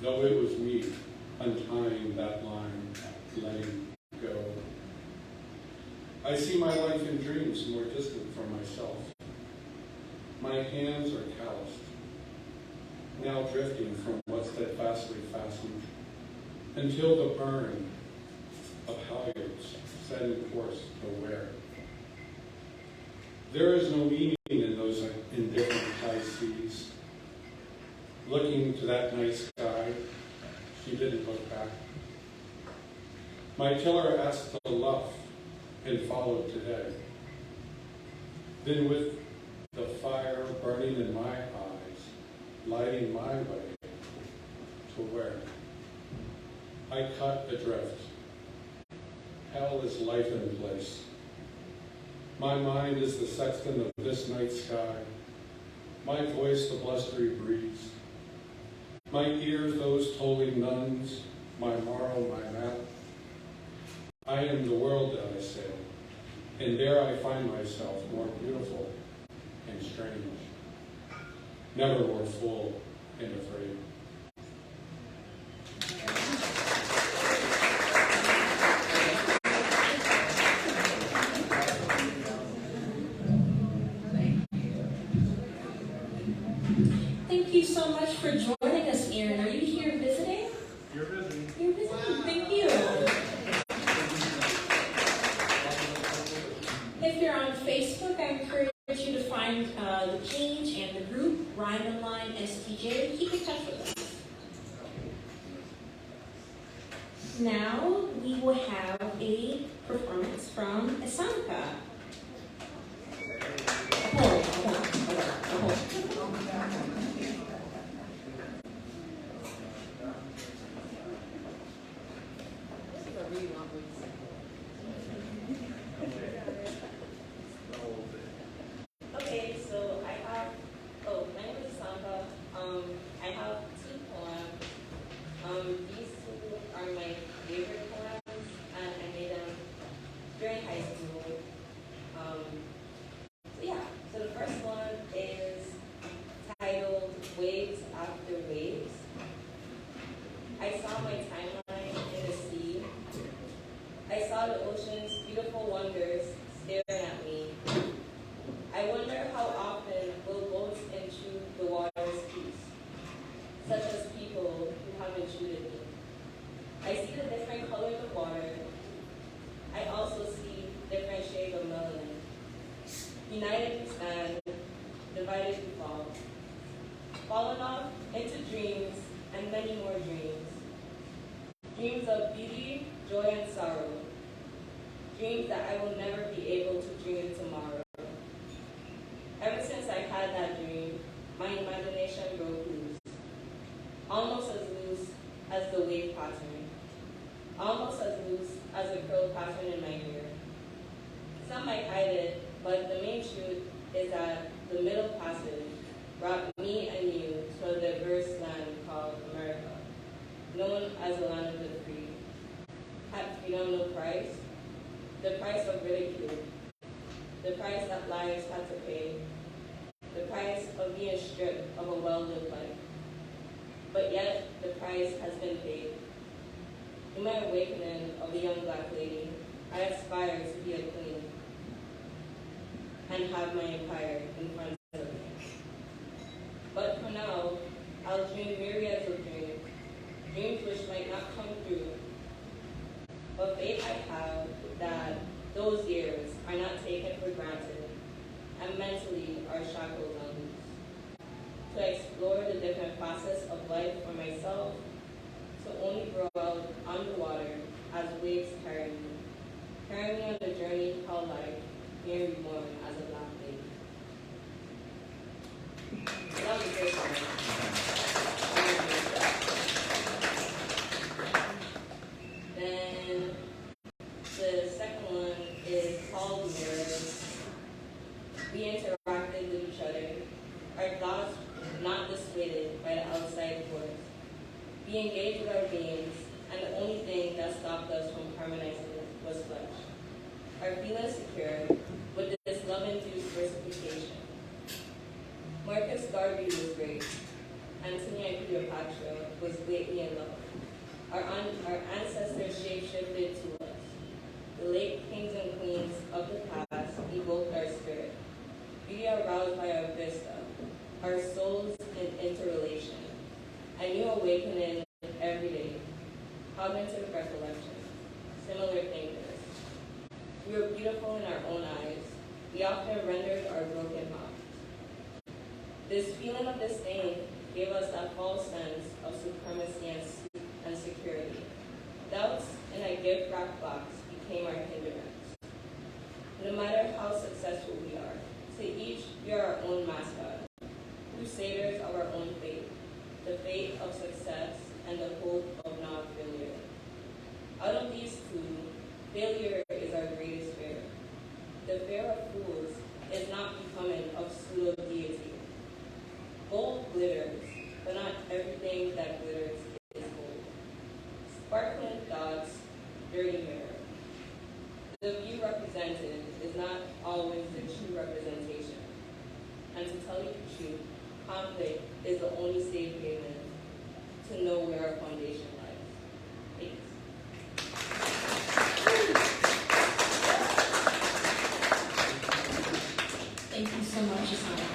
though it was me untying that line, letting go. I see my life in dreams more distant from myself. My hands are calloused, now drifting from what steadfastly fastened, until the burn of halyards set in course to wear. There is no meaning in those indifferent high seas. Looking to that night sky, she didn't look back. My tiller asked to luff and followed today. Then with the fire burning in my eyes, lighting my way to where I cut adrift. Hell is life in place. My mind is the sexton of this night sky, my voice the blustery breeze, my ears those tolling nuns, my morrow my map. I am the world that I sail, and there I find myself more beautiful and strange, never more full and afraid. Thank you so much for joining us, Erin. Are you here visiting? You're visiting. You're visiting. Thank you. If you're on Facebook, I encourage you to find the page and the group, Rhyme Online STJ. Keep in touch with us. Now we will have a performance from Asanka. Hold on. Okay, so my name is Samba. I have two poems. These two are my favorite poems, and I made them during high school. So the first one is titled Waves After Waves. I saw my timeline in the sea. I saw the ocean's beautiful wonders staring at me. I wonder how often will boats intrude the water's peace, such as people who have intruded me. I see the different colors of water. I also see different shades of melanin. United we stand, divided we fall. Fallen off into dreams and many more dreams. Dreams of beauty, joy, and sorrow. Dreams that I will never be able to dream tomorrow. Ever since I had that dream, my imagination broke loose. Almost as loose as the wave pattern. Almost as loose as the curl pattern in my hair. Some might hide it, but the main truth is that the Middle Passage brought me and you to a diverse land called America, known as the land of the free. Had freedom no price? The price of ridicule. The price that lives had to pay. The price of being stripped of a well-lived life. But yet, the price has been paid. In my awakening of the young black lady, I aspire to be a queen and have my empire in front of me. But for now, I'll dream myriads of dreams, dreams which might not come true. But faith I have that those years are not taken for granted, and mentally our shackles unloosed. To explore the different facets of life for myself, to only grow out underwater as waves carry me on the journey called life, being reborn as a black lady. So that was the first one. Then the second one is called Mirrors. We interacted with each other, our thoughts not dissuaded by the outside force. We engaged with our beings, and the only thing that stopped us from harmonizing was flesh. Our feelings secure with this love-induced versification. Marcus Garvey was great. Antony and Cleopatra was greatly in love. Our ancestors shape-shifted to us. The late kings and queens of We were beautiful in our own eyes. We often rendered our broken hearts. This feeling of disdain gave us that false sense of supremacy and security. Doubts in a gift wrap box became our hindrance. No matter how successful we are, to each we are our own mascot, crusaders of our own fate, the fate of success and the hope of not failure. Out of these two, failure is our greatest fear. The fear of fools is not becoming of pseudo-deity. Gold glitters, but not everything that glitters is gold. Sparkling thoughts, dirty mirror. The view represented is not always the true representation. And to tell you the truth, conflict is the only safe haven to know where our foundation lies. Thanks. Thank you so much, Asana.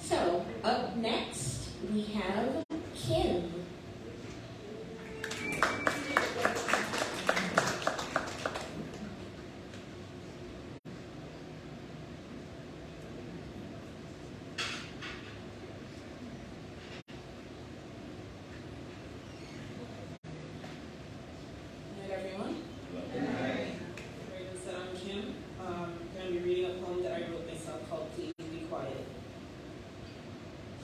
So, up next, we have Kim. Good night, everyone. Very good said, I'm Kim. I'm going to be reading a poem that I wrote myself called Please Be Quiet.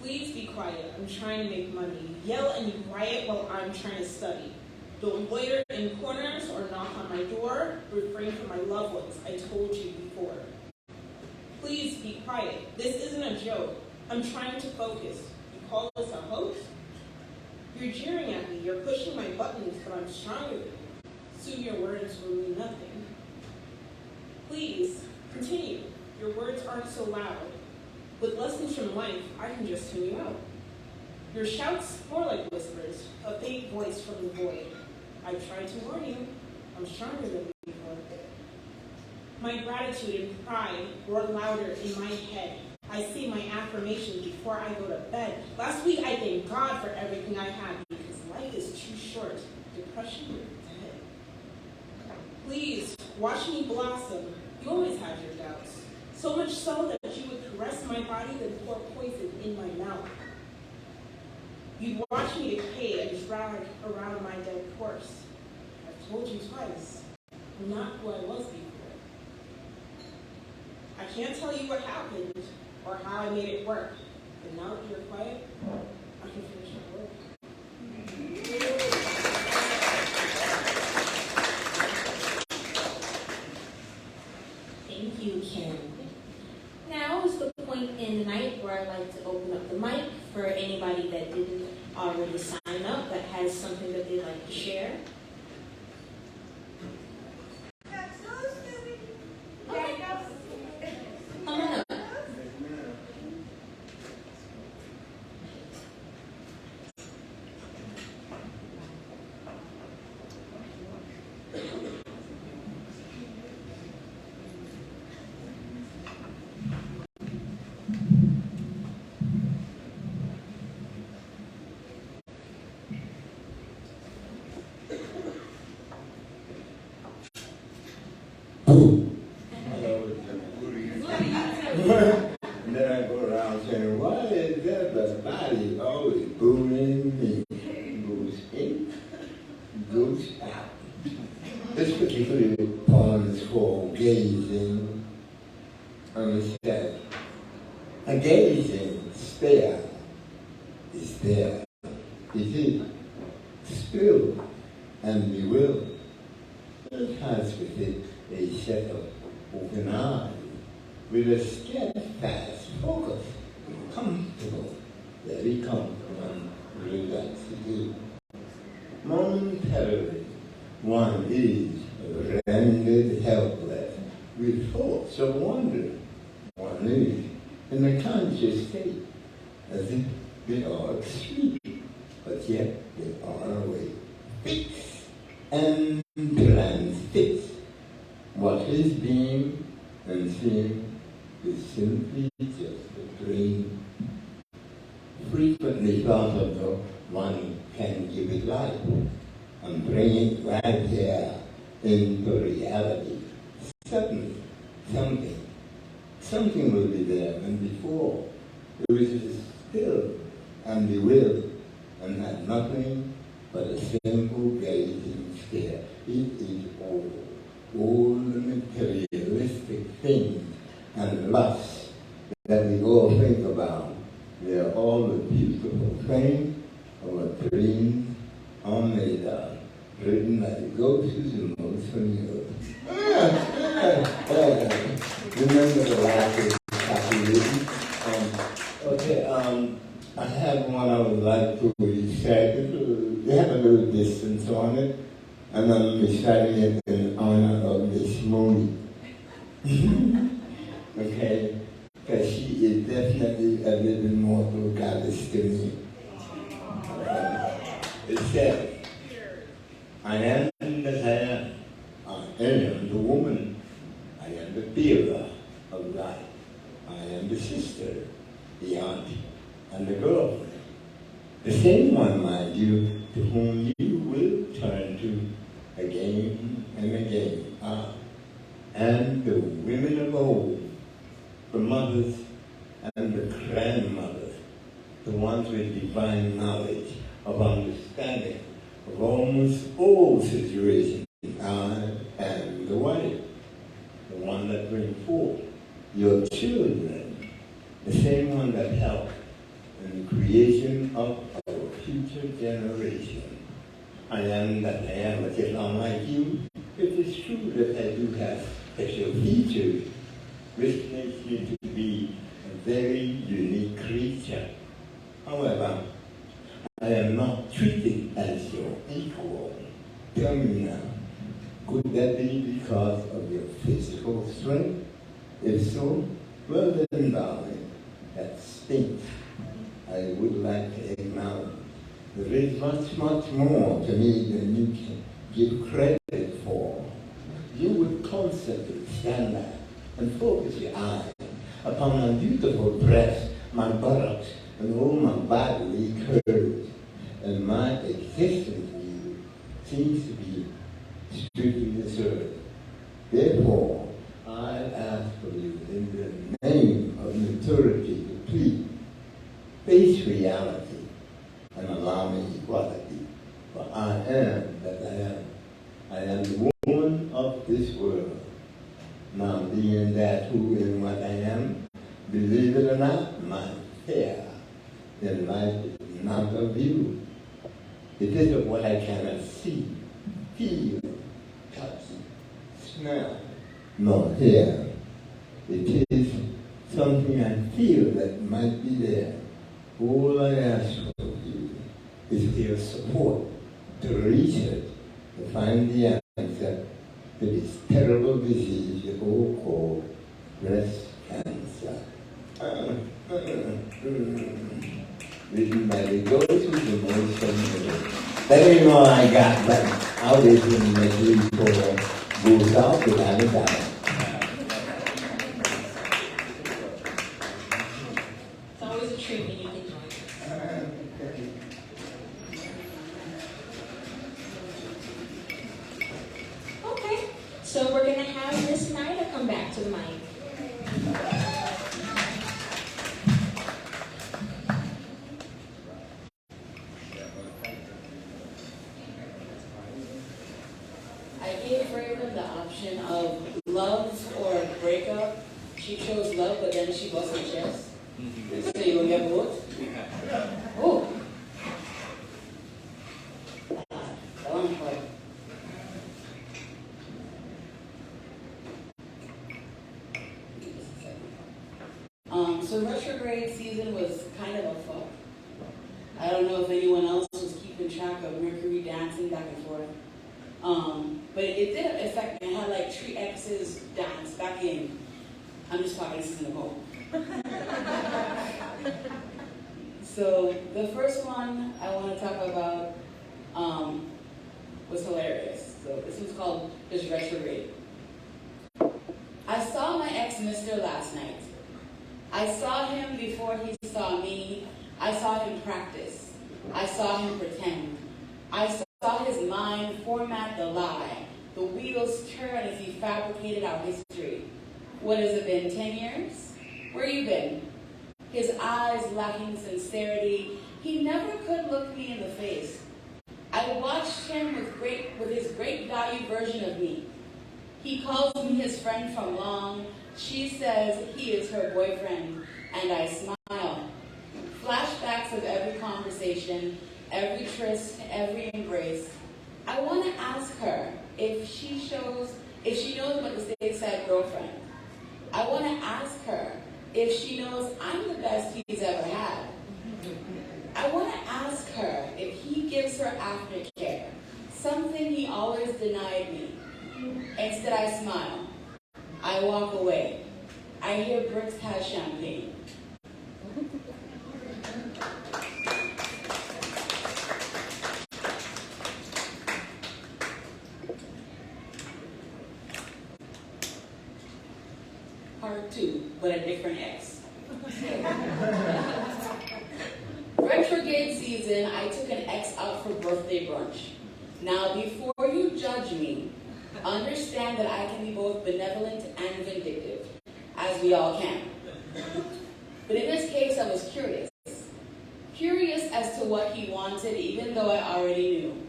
Please be quiet. I'm trying to make money. You yell and you riot while I'm trying to study. Don't loiter in corners or knock on my door. Refrain from my loved ones. I told you before. Please be quiet. This isn't a joke. I'm trying to focus. You call this a hoax? You're jeering at me. You're pushing my buttons, but I'm stronger than you. Soon your words will mean nothing. Please, continue. Your words aren't so loud. With lessons from life, I can just tune you out. Your shouts, more like whispers, a faint voice from the void. I've tried to warn you. I'm stronger than before. My gratitude and pride roar louder in my head. I say my affirmations before I go to bed. Last week, I thanked God for everything I had because life is too short. Depression, you're dead. Please, watch me blossom. You always had your doubts. So much so that you would caress my body then pour poison in my mouth. You'd watch me decay and drag around my dead corpse. I've told you twice, I'm not who I was before. I can't tell you what happened or how I made it work, but now that you're quiet, I can finish my work. Thank you, Kim. Now is the point in the night where I'd like to open up the mic for anybody that didn't already sign up that has something that they'd like to share. Okay. Come on up. And then I go around saying, why is everybody always booing me? Goes in, goes out. This particular poem is called Gazing on the Step. A gazing stare is there. It is still and bewildered. It has with it a set of open eyes with a steadfast focus, comfortable, very comfortable and relaxed. Momentarily, one is rendered helpless with thoughts of wonder. One is in a conscious state, as if they are asleep, but yet they are awake, fixed and transfixed. What is being and seeing is simply just a dream. Frequently thought of though one can give it life and bring it right there into reality. Suddenly, something will be there, and before, it was just still and bewildered and had nothing but a simple gazing stare. It is all the materialistic things and lusts that we all think about. They're all the beautiful things of what dreams are made of, written by the ghosts and most from you. Remember the last copy written? I have one I would like to recite. You have a little distance on it, and I'm reciting it in honor of this movie. Okay? Because she is definitely a living mortal goddess to me. It says, I am that I am. I am the woman. I am the bearer of life. I am the sister, the aunt, and the girlfriend. The same one, mind you, to whom you will turn to again and again. And the women of old, the mothers and the grandmothers, the ones with divine knowledge of understanding of almost all situations. I am the wife, the one that brings forth your children, the same one that helped in the creation of our future generation. I am that I am, but yet unlike you, it is true that I do have special features, which makes me to be a very unique creature. However, I am not treated as your equal. Tell me now, could that be because of your physical strength? If so, well then, darling, that stinks. I would like to acknowledge there is much, much more to me than you can give credit for. You would constantly stand back and focus your eyes upon my beautiful breast, my buttocks, and all my bodily curves. And my existence to you seems to be strictly reserved. Therefore, I ask for you in the name of maturity to please face reality and allow me equality. For I am that I am. I am the woman of this world. Now, being that who and what I am, believe it or not, my fare in life is not of you. It is of what I cannot see, feel, touch, smell, nor hear. It is something I feel that might be there. All I ask of you is your support to research, to find the answer to this terrible disease you all call breast cancer. Written by the ghost of the most familiar. That ain't all I got, but I'll wait till the next report goes out without a doubt. It's always a treat when you can join us. Okay, so we're gonna have Miss Nida come back to the mic. I gave Raven the option of love or breakup. She chose love, but then she busted chest. So you gonna get both? Oh. That one part. So retrograde season was kind of a fuck. I don't know if anyone else was keeping track of Mercury dancing back and forth. But it did affect me. I had like 3 exes dance back in. I'm just talking, this is Nicole. So the first one I want to talk about was hilarious. So this was called just retrograde. I saw my ex-mister last night. I saw him before he saw me. I saw him practice. I saw him pretend. I saw his mind format the lie, The wheels turn as he fabricated our history. What has it been, 10 years? Where you been? His eyes lacking sincerity, he never could look me in the face. I watched him with his great value version of me. He calls me his friend from long. She says he is her boyfriend, and I smile. Flashbacks of every conversation, every tryst, every embrace. I want to ask her if she knows about the stateside girlfriend. I want to ask her if she knows I'm the best he's ever had. I want to ask her if he gives her aftercare, something he always denied me. Instead, I smile. I walk away. I hear Brooks has champagne. Part 2, but a different X. Retrograde season, I took an ex out for birthday brunch. Now, before you judge me, understand that I can be both benevolent and vindictive, as we all can. But in this case, I was curious. Curious as to what he wanted, even though I already knew.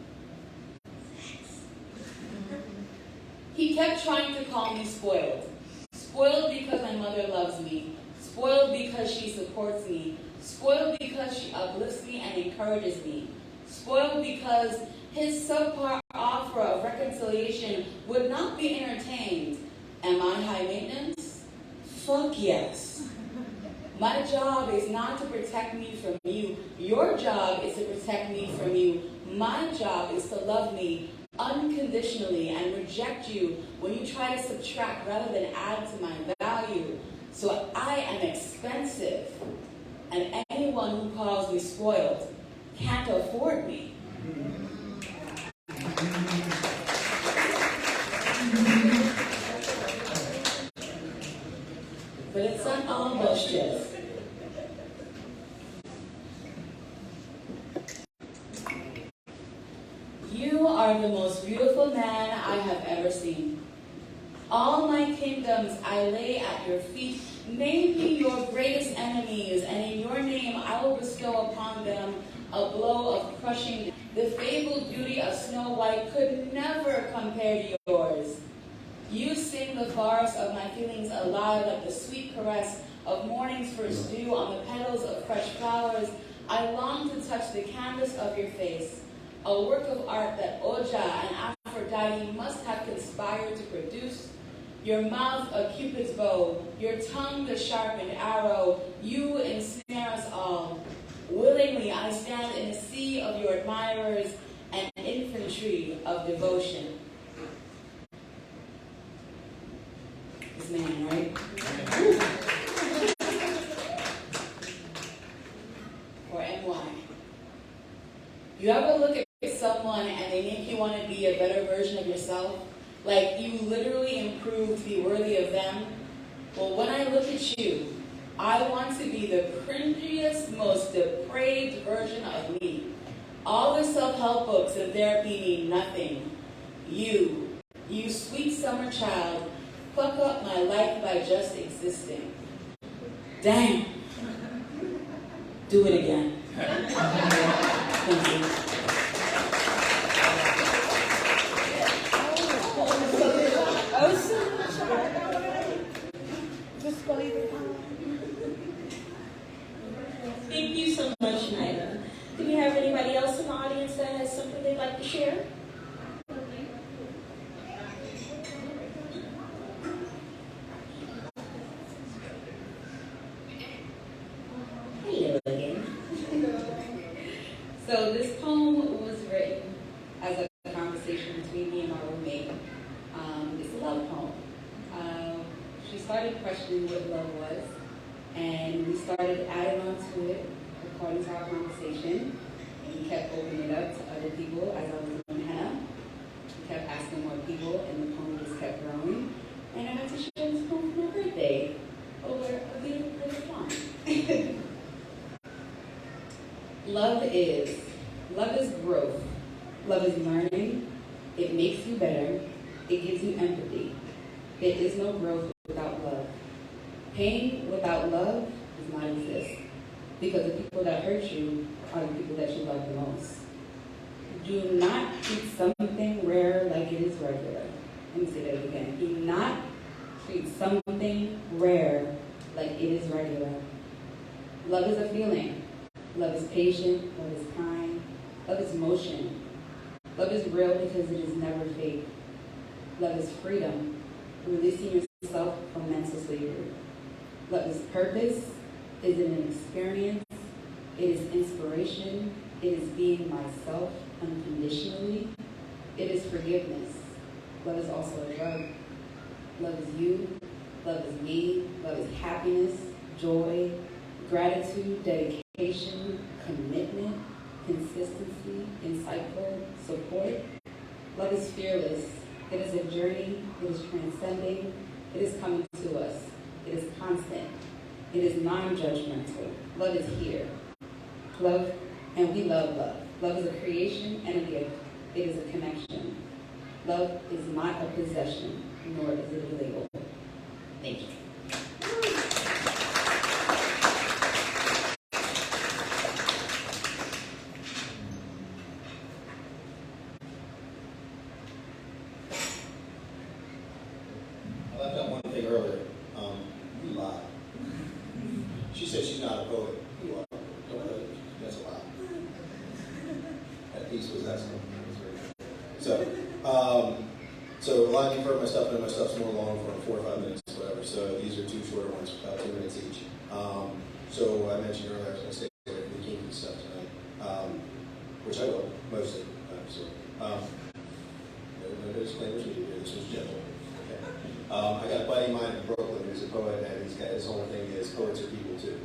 He kept trying to call me spoiled. Spoiled because my mother loves me. Spoiled because she supports me. Spoiled because she uplifts me and encourages me. Spoiled because his subpar offer of reconciliation would not be entertained. Am I high maintenance? Fuck yes. My job is not to protect me from you. Your job is to protect me from you. My job is to love me unconditionally and reject you when you try to subtract rather than add to my value. So I am expensive, and anyone who calls me spoiled can't afford me. But it's not all bullshit. You are the most beautiful man I have ever seen. All my kingdoms I lay at your feet. Make me your greatest enemies, and in your name I will bestow upon them a blow of crushing. The fabled beauty of Snow White could never compare to yours. You sing the farce of my feelings alive like the sweet caress of morning's first dew on the petals of fresh flowers. I long to touch the canvas of your face, a work of art that Oja and Aphrodite must have conspired to produce. Your mouth a Cupid's bow, your tongue the sharpened arrow, you ensnare us all. Willingly I stand in a sea of your admirers and infantry of devotion. This man, right? Or NY. You ever look at someone and they make you want to be a better version of yourself? Like you literally improve to be worthy of them? Well, when I look at you, I want to be the cringiest, most depraved version of me. All the self-help books and therapy mean nothing. You sweet summer child, fuck up my life by just existing. Damn. Do it again. Thank you. Thank you so much, Naida. Do we have anybody else in the audience that has something they'd like to share? Hello again. So this poem was written as a conversation between me and my roommate. It's a love poem. She started questioning what love was, and we started adding on to it according to our conversation. And we kept opening it up to other people as I was doing henna. We kept asking more people, and the poem just kept growing. And I had to share this poem for my birthday over a beautiful glass of wine. Love is growth. Love is learning. It makes you better. It gives you empathy. There is no growth without love. Pain without love does not exist, because the people that hurt you are the people that you love the most. Do not treat something rare like it is regular. Let me say that again. Do not treat something rare like it is regular. Love is a feeling. Love is patient. Love is kind. Love is motion. Love is real because it is never fake. Love is freedom, releasing yourself from mental slavery. Love is purpose. Is it an experience? It is inspiration. It is being myself unconditionally. It is forgiveness. Love is also a drug. Love is you. Love is me. Love is happiness, joy, gratitude, dedication, commitment, consistency, insightful, support. Love is fearless. It is a journey. It is transcending. It is coming to us. It is constant. It is non-judgmental. Love is here. Love, and we love love. Love is a creation and a gift. It is a connection. Love is not a possession, nor is it a label. Thank you. I left out one thing earlier. You lied. She said she's not a poet. You are. That's a lie. That piece was excellent. So a lot of you heard my stuff, and my stuff's more long, for 4 or 5 minutes, whatever. So these are 2 shorter ones, about 2 minutes each. So I mentioned earlier I was going to stay away from the kinky stuff tonight, which I will mostly. No disclaimers needed here. This was gentle. Okay. I got a buddy of mine in Brooklyn who's a poet, and his whole thing is poets are people too.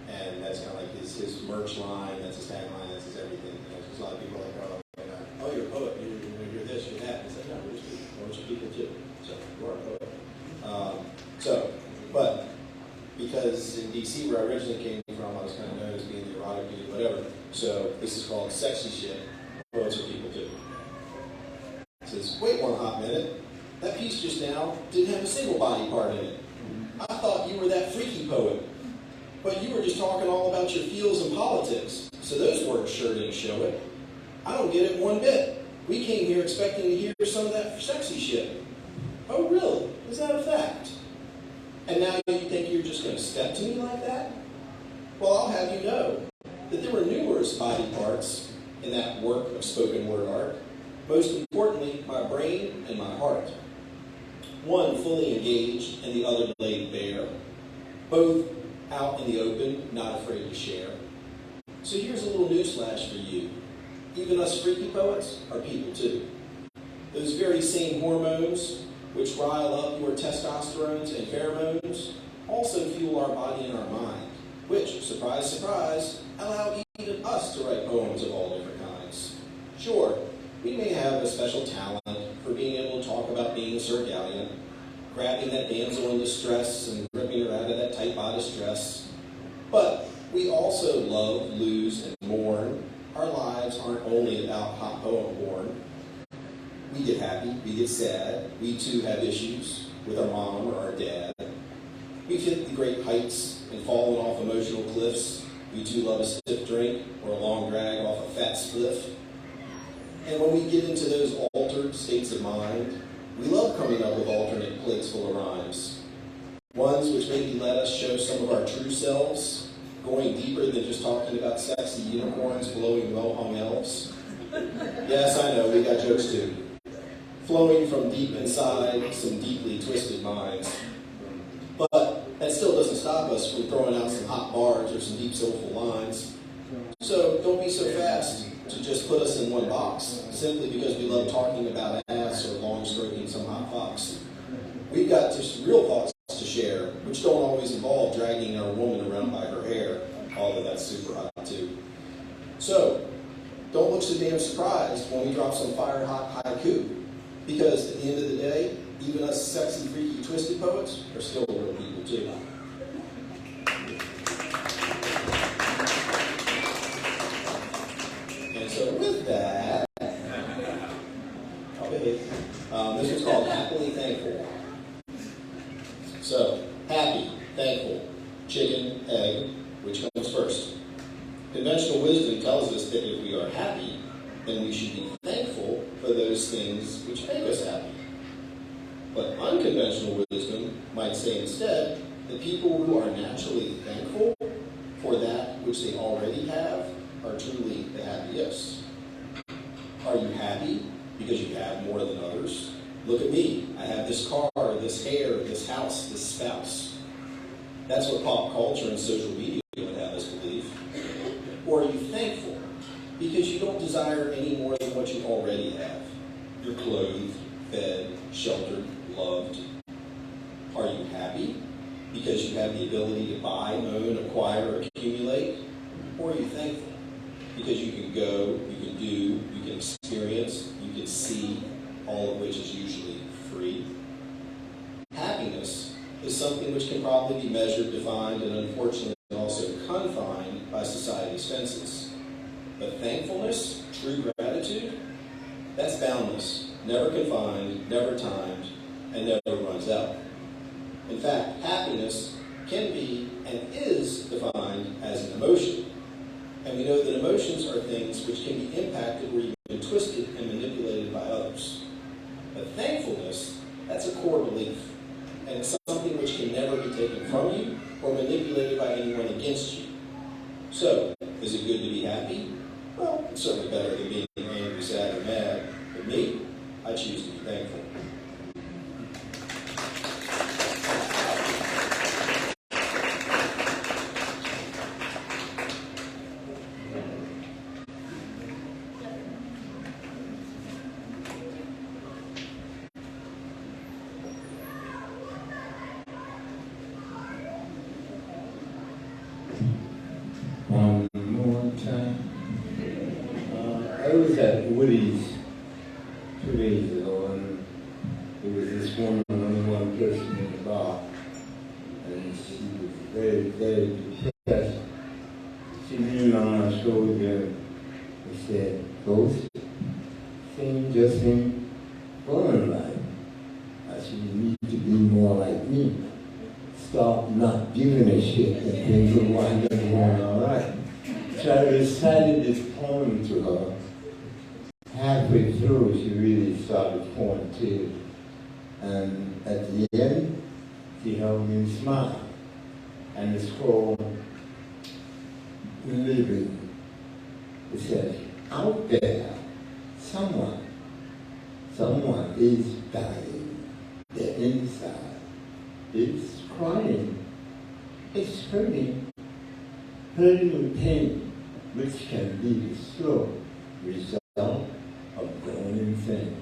And that's kind of like his merch line, that's his tagline, that's his everything. There's a lot of people like, oh, you're a poet, you're this, you're that. It's like, no, we're just people. Poets are people too. So you are a poet. But because in DC, where I originally came from, I was kind of known as being the erotic dude, whatever. So this is called sexy shit. Poets are people too. It says, wait one hot minute. That piece just now didn't have a single body part in it. I thought you were that freaky poet. But you were just talking all about your feels and politics. So those words sure didn't show it. I don't get it one bit. We came here expecting to hear some of that sexy shit. Oh, really? Is that a fact? And now you think you're just going to step to me like that? Well, I'll have you know that there were numerous body parts in that work of spoken word art. Most importantly, my brain and my heart. One fully engaged and the other laid bare. Both out in the open, not afraid to share. So here's a little newsflash for you. Even us freaky poets are people too. Those very same hormones which rile up your testosterones and pheromones also fuel our body and our mind, which, surprise, surprise, allow even us to write poems of all different kinds. Sure, we may have a special talent for being able to talk about being a Sir Galleon, grabbing that damsel in distress and ripping her out of that tight bodice dress. But we also love, lose, and mourn. Our lives aren't only about hot poem porn. We get happy, we get sad. We too have issues with our mom or our dad. We've hit the great heights and fallen off emotional cliffs. We too love a stiff drink or a long drag off a fat spliff. And when we get into those altered states of mind, we love coming up with alternate plates full of rhymes. Ones which maybe let us show some of our true selves, going deeper than just talking about sexy unicorns blowing well-hung elves. Yes, I know, we got jokes too. Flowing from deep inside some deeply twisted minds. But that still doesn't stop us from throwing out some hot bars or some deep soulful lines. So don't be so fast to just put us in one box, simply because we love talking about ass or long stroking some hot fox. We've got just real thoughts to share, which don't always involve dragging our woman around by her hair, although that's super hot too. So, don't look so damn surprised when we drop some fire hot haiku, because at the end of the day, even us sexy, freaky, twisted poets are still real people too. And so with that, I'll behave. happily thankful. So, happy, thankful, chicken, egg, which comes first? Conventional wisdom tells us that if we are happy, then we should be thankful for those things which make us happy. But unconventional wisdom might say instead that people who are naturally thankful for that which they already have are truly the happiest. Are you happy because you have more than others? Look at me. I have this car, this hair, this house, this spouse. That's what pop culture and social media would have us believe. Or are you thankful because you don't desire any more than what you already have? You're clothed, fed, sheltered, loved. Are you happy because you have the ability to buy, own, acquire, or accumulate? Or are you thankful because you can go, you can do, you can experience, you can see, all of which is usually free? Happiness is something which can probably be measured, defined, and unfortunately also confined by society's fences. But thankfulness, true gratitude, that's boundless, never confined, never timed, and never runs out. In fact, happiness can be and is defined as an emotion. And we know that emotions are things which can be impacted or even twisted and manipulated by others. But thankfulness, that's a core belief. And it's something which can never be taken from you or manipulated by anyone against you. So, is it good to be happy? Well, it's certainly better than being angry, sad, or mad. But me, I choose to be thankful. One more time. I was at Woody's 2 days ago, and there was this woman, only one person in the bar, and she was very, very depressed. She leaned on my shoulder and said, "Ghost, things just ain't going right. I said, you need to be more like me. Stop not giving a shit and things will wind up going all right." So I recited this poem to her. Halfway through, she really started pouring tears. And at the end, she held me and smiled. And it's called Living. It says, out there, someone is dying. The inside is crying. It's hurting with pain, which can be the slow result of going insane.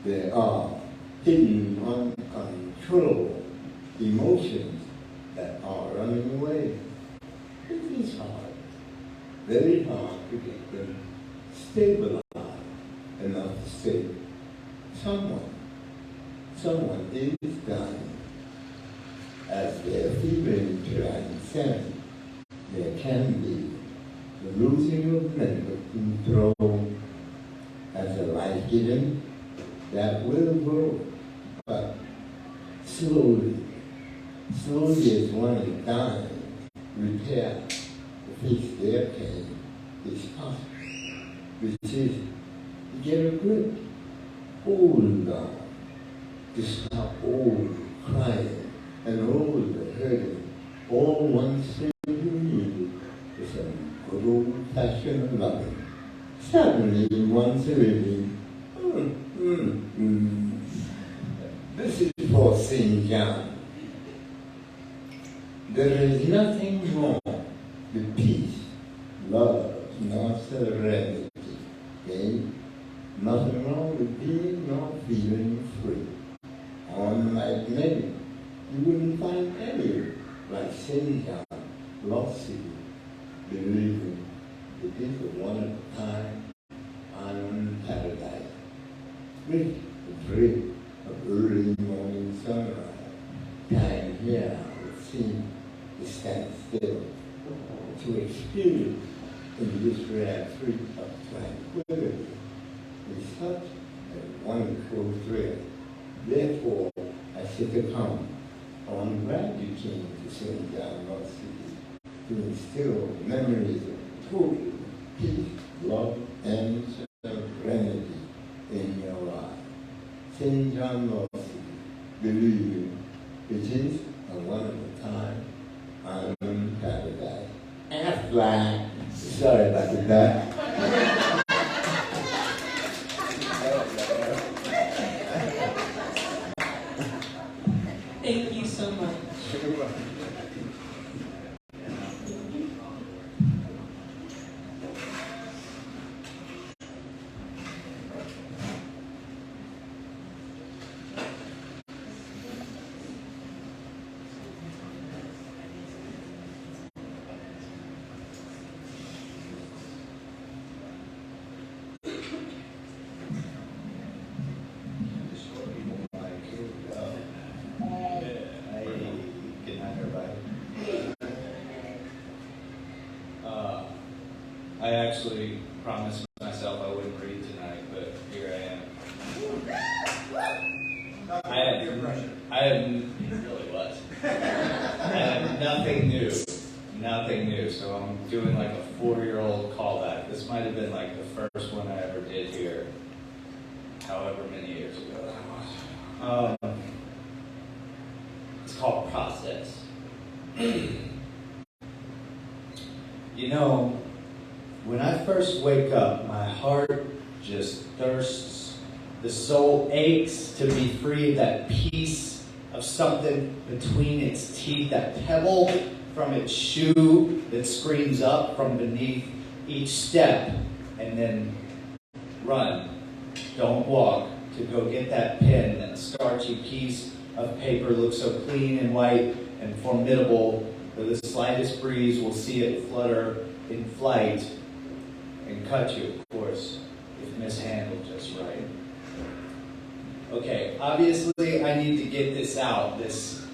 There are hidden, uncontrollable emotions that are running away. It is hard, very hard to get them stabilized enough to say, someone is dying. As their feeling transcends, there can be the losing of mental control as a life-giving that will grow, but slowly as one is dying, repair to face their pain is possible, which is to get a grip, hold on, to stop all crying and all the hurting, all one single need is some good old-fashioned loving. Suddenly, one's living. This is for St. John. There is nothing wrong with peace, love, nor serenity. Okay? Nothing wrong with being nor feeling free. Unlike many, you wouldn't find any like St. John lost you, believing it is a one-of-a-kind island paradise with the thrill of early morning sunrise. Time here would seem to stand still, to experience in this rare freak of tranquility is such a wonderful thrill. Therefore, I succumb on gratitude to St. John North City to instill memories of total peace, love, and serenity in your life. St. John North City, believe you, it is a one-of-a-kind island paradise. Aflac. Sorry about that. Thank you so much. I actually promised myself I wouldn't read tonight, but here I am. I have nothing new. Nothing new. So I'm doing like a 4-year-old callback. This might have been like the first one I ever did here, however many years ago that was. It's called Process. You know, when I first wake up, my heart just thirsts. The soul aches to be free of that piece of something between its teeth, that pebble from its shoe that screams up from beneath each step, and then run. Don't walk to go get that pen. That starchy piece of paper looks so clean and white and formidable that the slightest breeze will see it flutter in flight and cut you, of course, if mishandled just right. Okay, obviously I need to get this out, this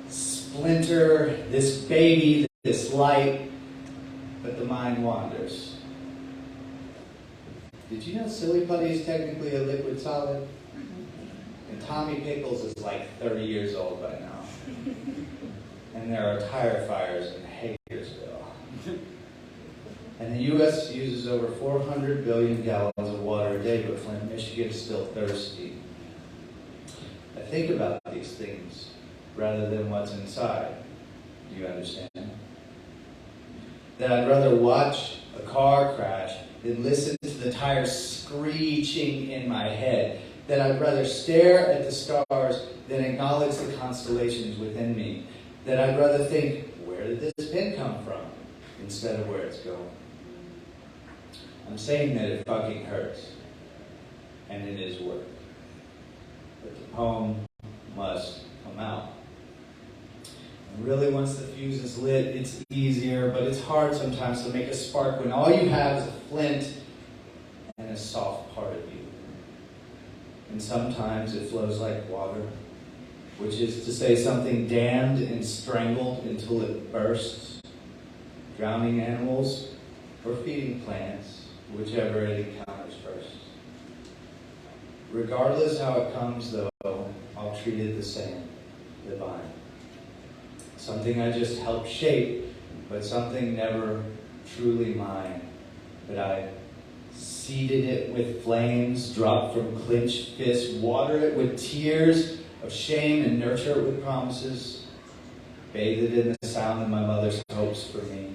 splinter, this baby, this light, but the mind wanders. Did you know Silly Putty is technically a liquid solid? And Tommy Pickles is like 30 years old by now. And there are tire fires in Hagersville. And the U.S. uses over 400 billion gallons of water a day, but Flint, Michigan is still thirsty. I think about these things rather than what's inside. Do you understand? That I'd rather watch a car crash than listen to the tires screeching in my head. That I'd rather stare at the stars than acknowledge the constellations within me. That I'd rather think, where did this pen come from? Instead of where it's going. I'm saying that it fucking hurts. And it is work. But the poem must come out. And really, once the fuse is lit, it's easier, but it's hard sometimes to make a spark when all you have is a flint and a soft part of you. And sometimes it flows like water, which is to say something dammed and strangled until it bursts, drowning animals or feeding plants, whichever it encounters first. Regardless how it comes, though, I'll treat it the same, divine. Something I just helped shape, but something never truly mine. But I seeded it with flames, dropped from clenched fists, water it with tears of shame, and nurture it with promises. Bathe it in the sound of my mother's hopes for me.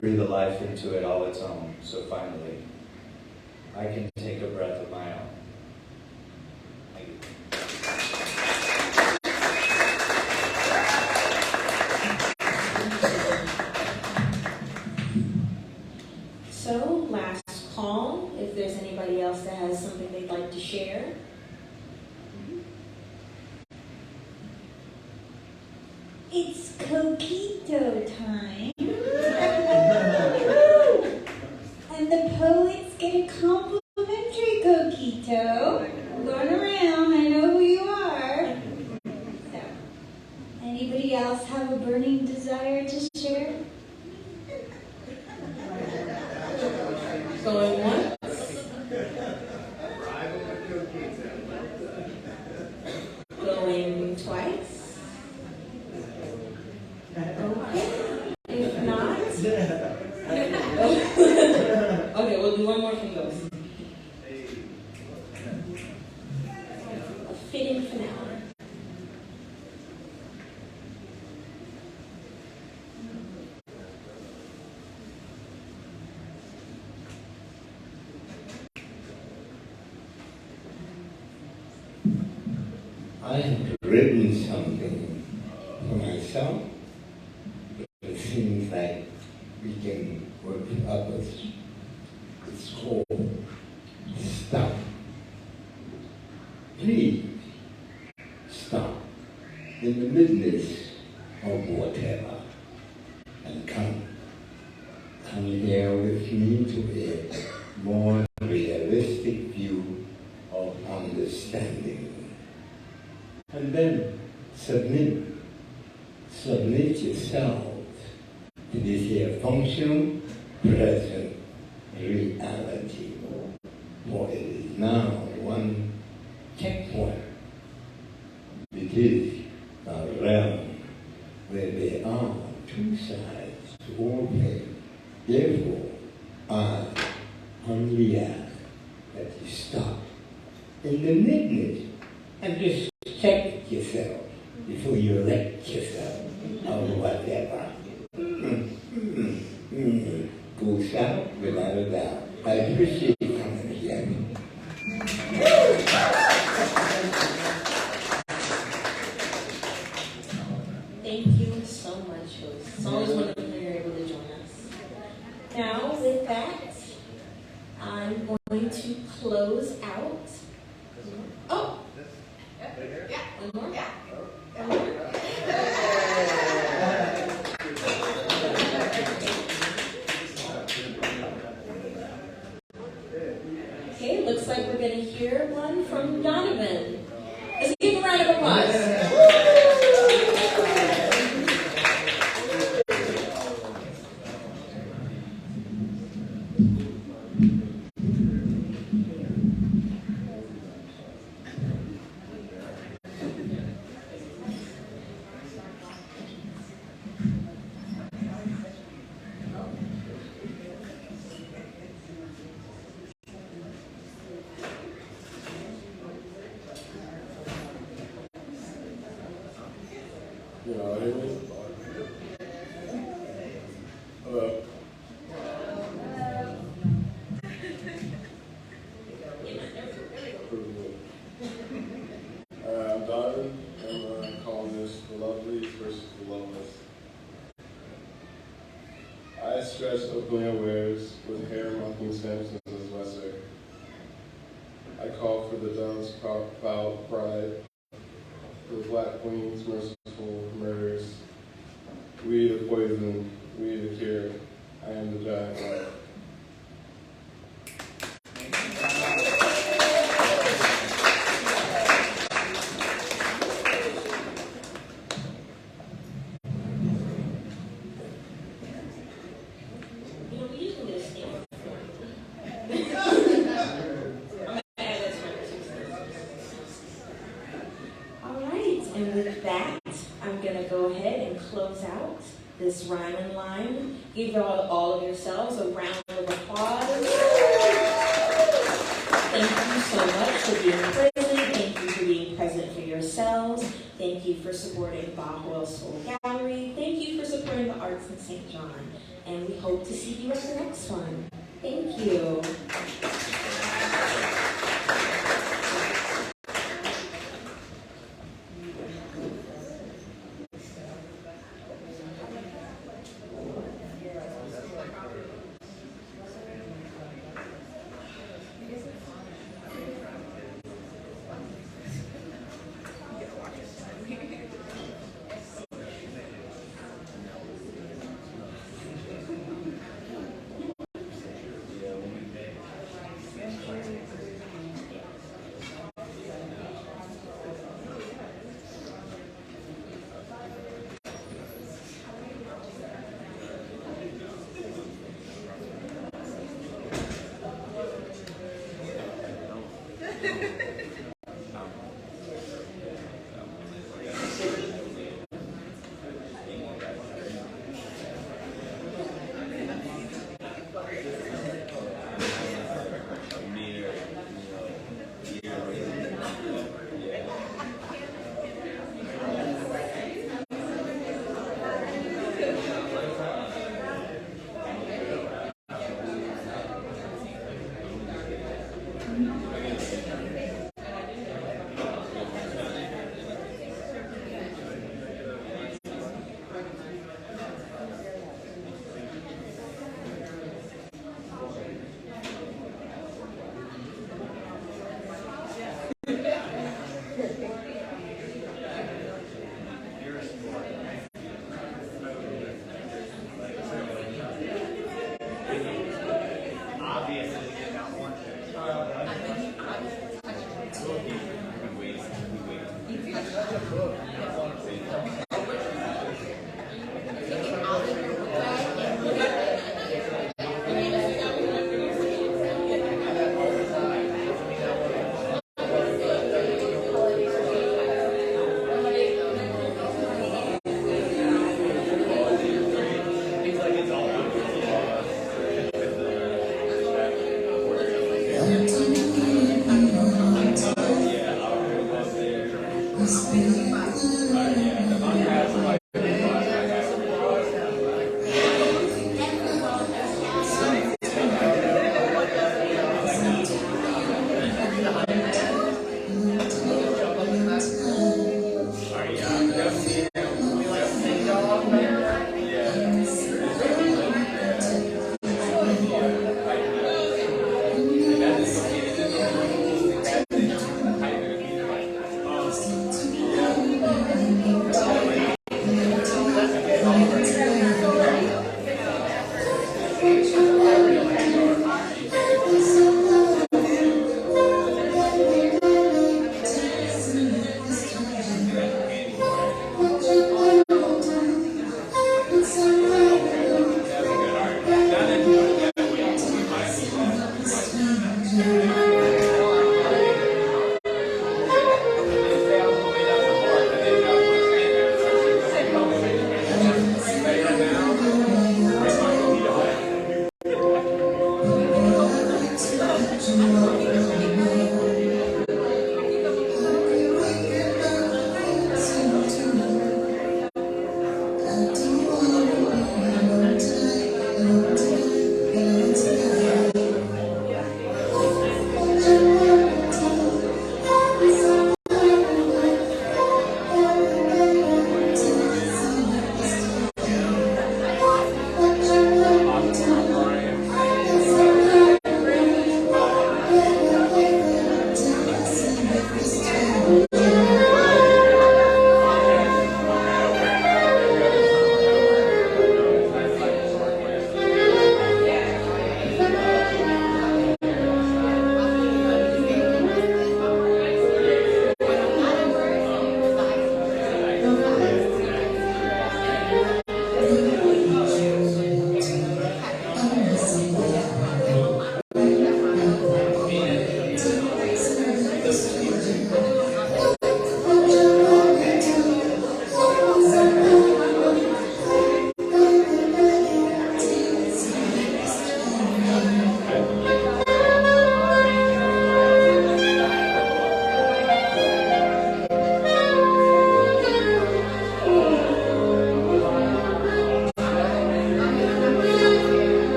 Breathe a life into it all its own, so finally, I can take a breath of my own. Thank you. So, last call, if there's anybody else that has something they'd like to share. It's coquito time. And the poets get a complimentary coquito. Going around, I know who you are. So, anybody else have a burning desire to share? Going once. for now. I have written something for myself. It seems like we can work with others. It's called Stop. Please stop in the midst of whatever and come here with me to a more realistic view of understanding. And then submit yourselves to this here functional present reality. For it is now one checkpoint. It is a realm where there are two sides to all things. Therefore, I humbly ask that you stop in the midst and just check yourself before you elect yourself or whatever. Go south without a doubt. I appreciate you coming here. Thank you so much, host. It's always wonderful when you're able to join us. Now, with that, I'm going to close out. Oh! Yeah, one more? Yeah. One more? Okay, looks like we're going to hear one from Donovan. Let's give him a round of applause. You know, hello. I'm Donovan, and I'm calling this the lovelies versus the loveless. I stretch openly unawares with hair mocking Samson as lesser. I call for the dove's foul pride, for the black queen's merciful murders. We the poison, we the cure. I am the giant light. And with that, I'm going to go ahead and close out this rhyme and line. Give all of yourselves a round of applause. Thank you so much for being present. Thank you for being present for yourselves. Thank you for supporting Bajo el Sol Gallery. Thank you for supporting the arts in St. John. And we hope to see you at the next one. Thank you.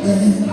Please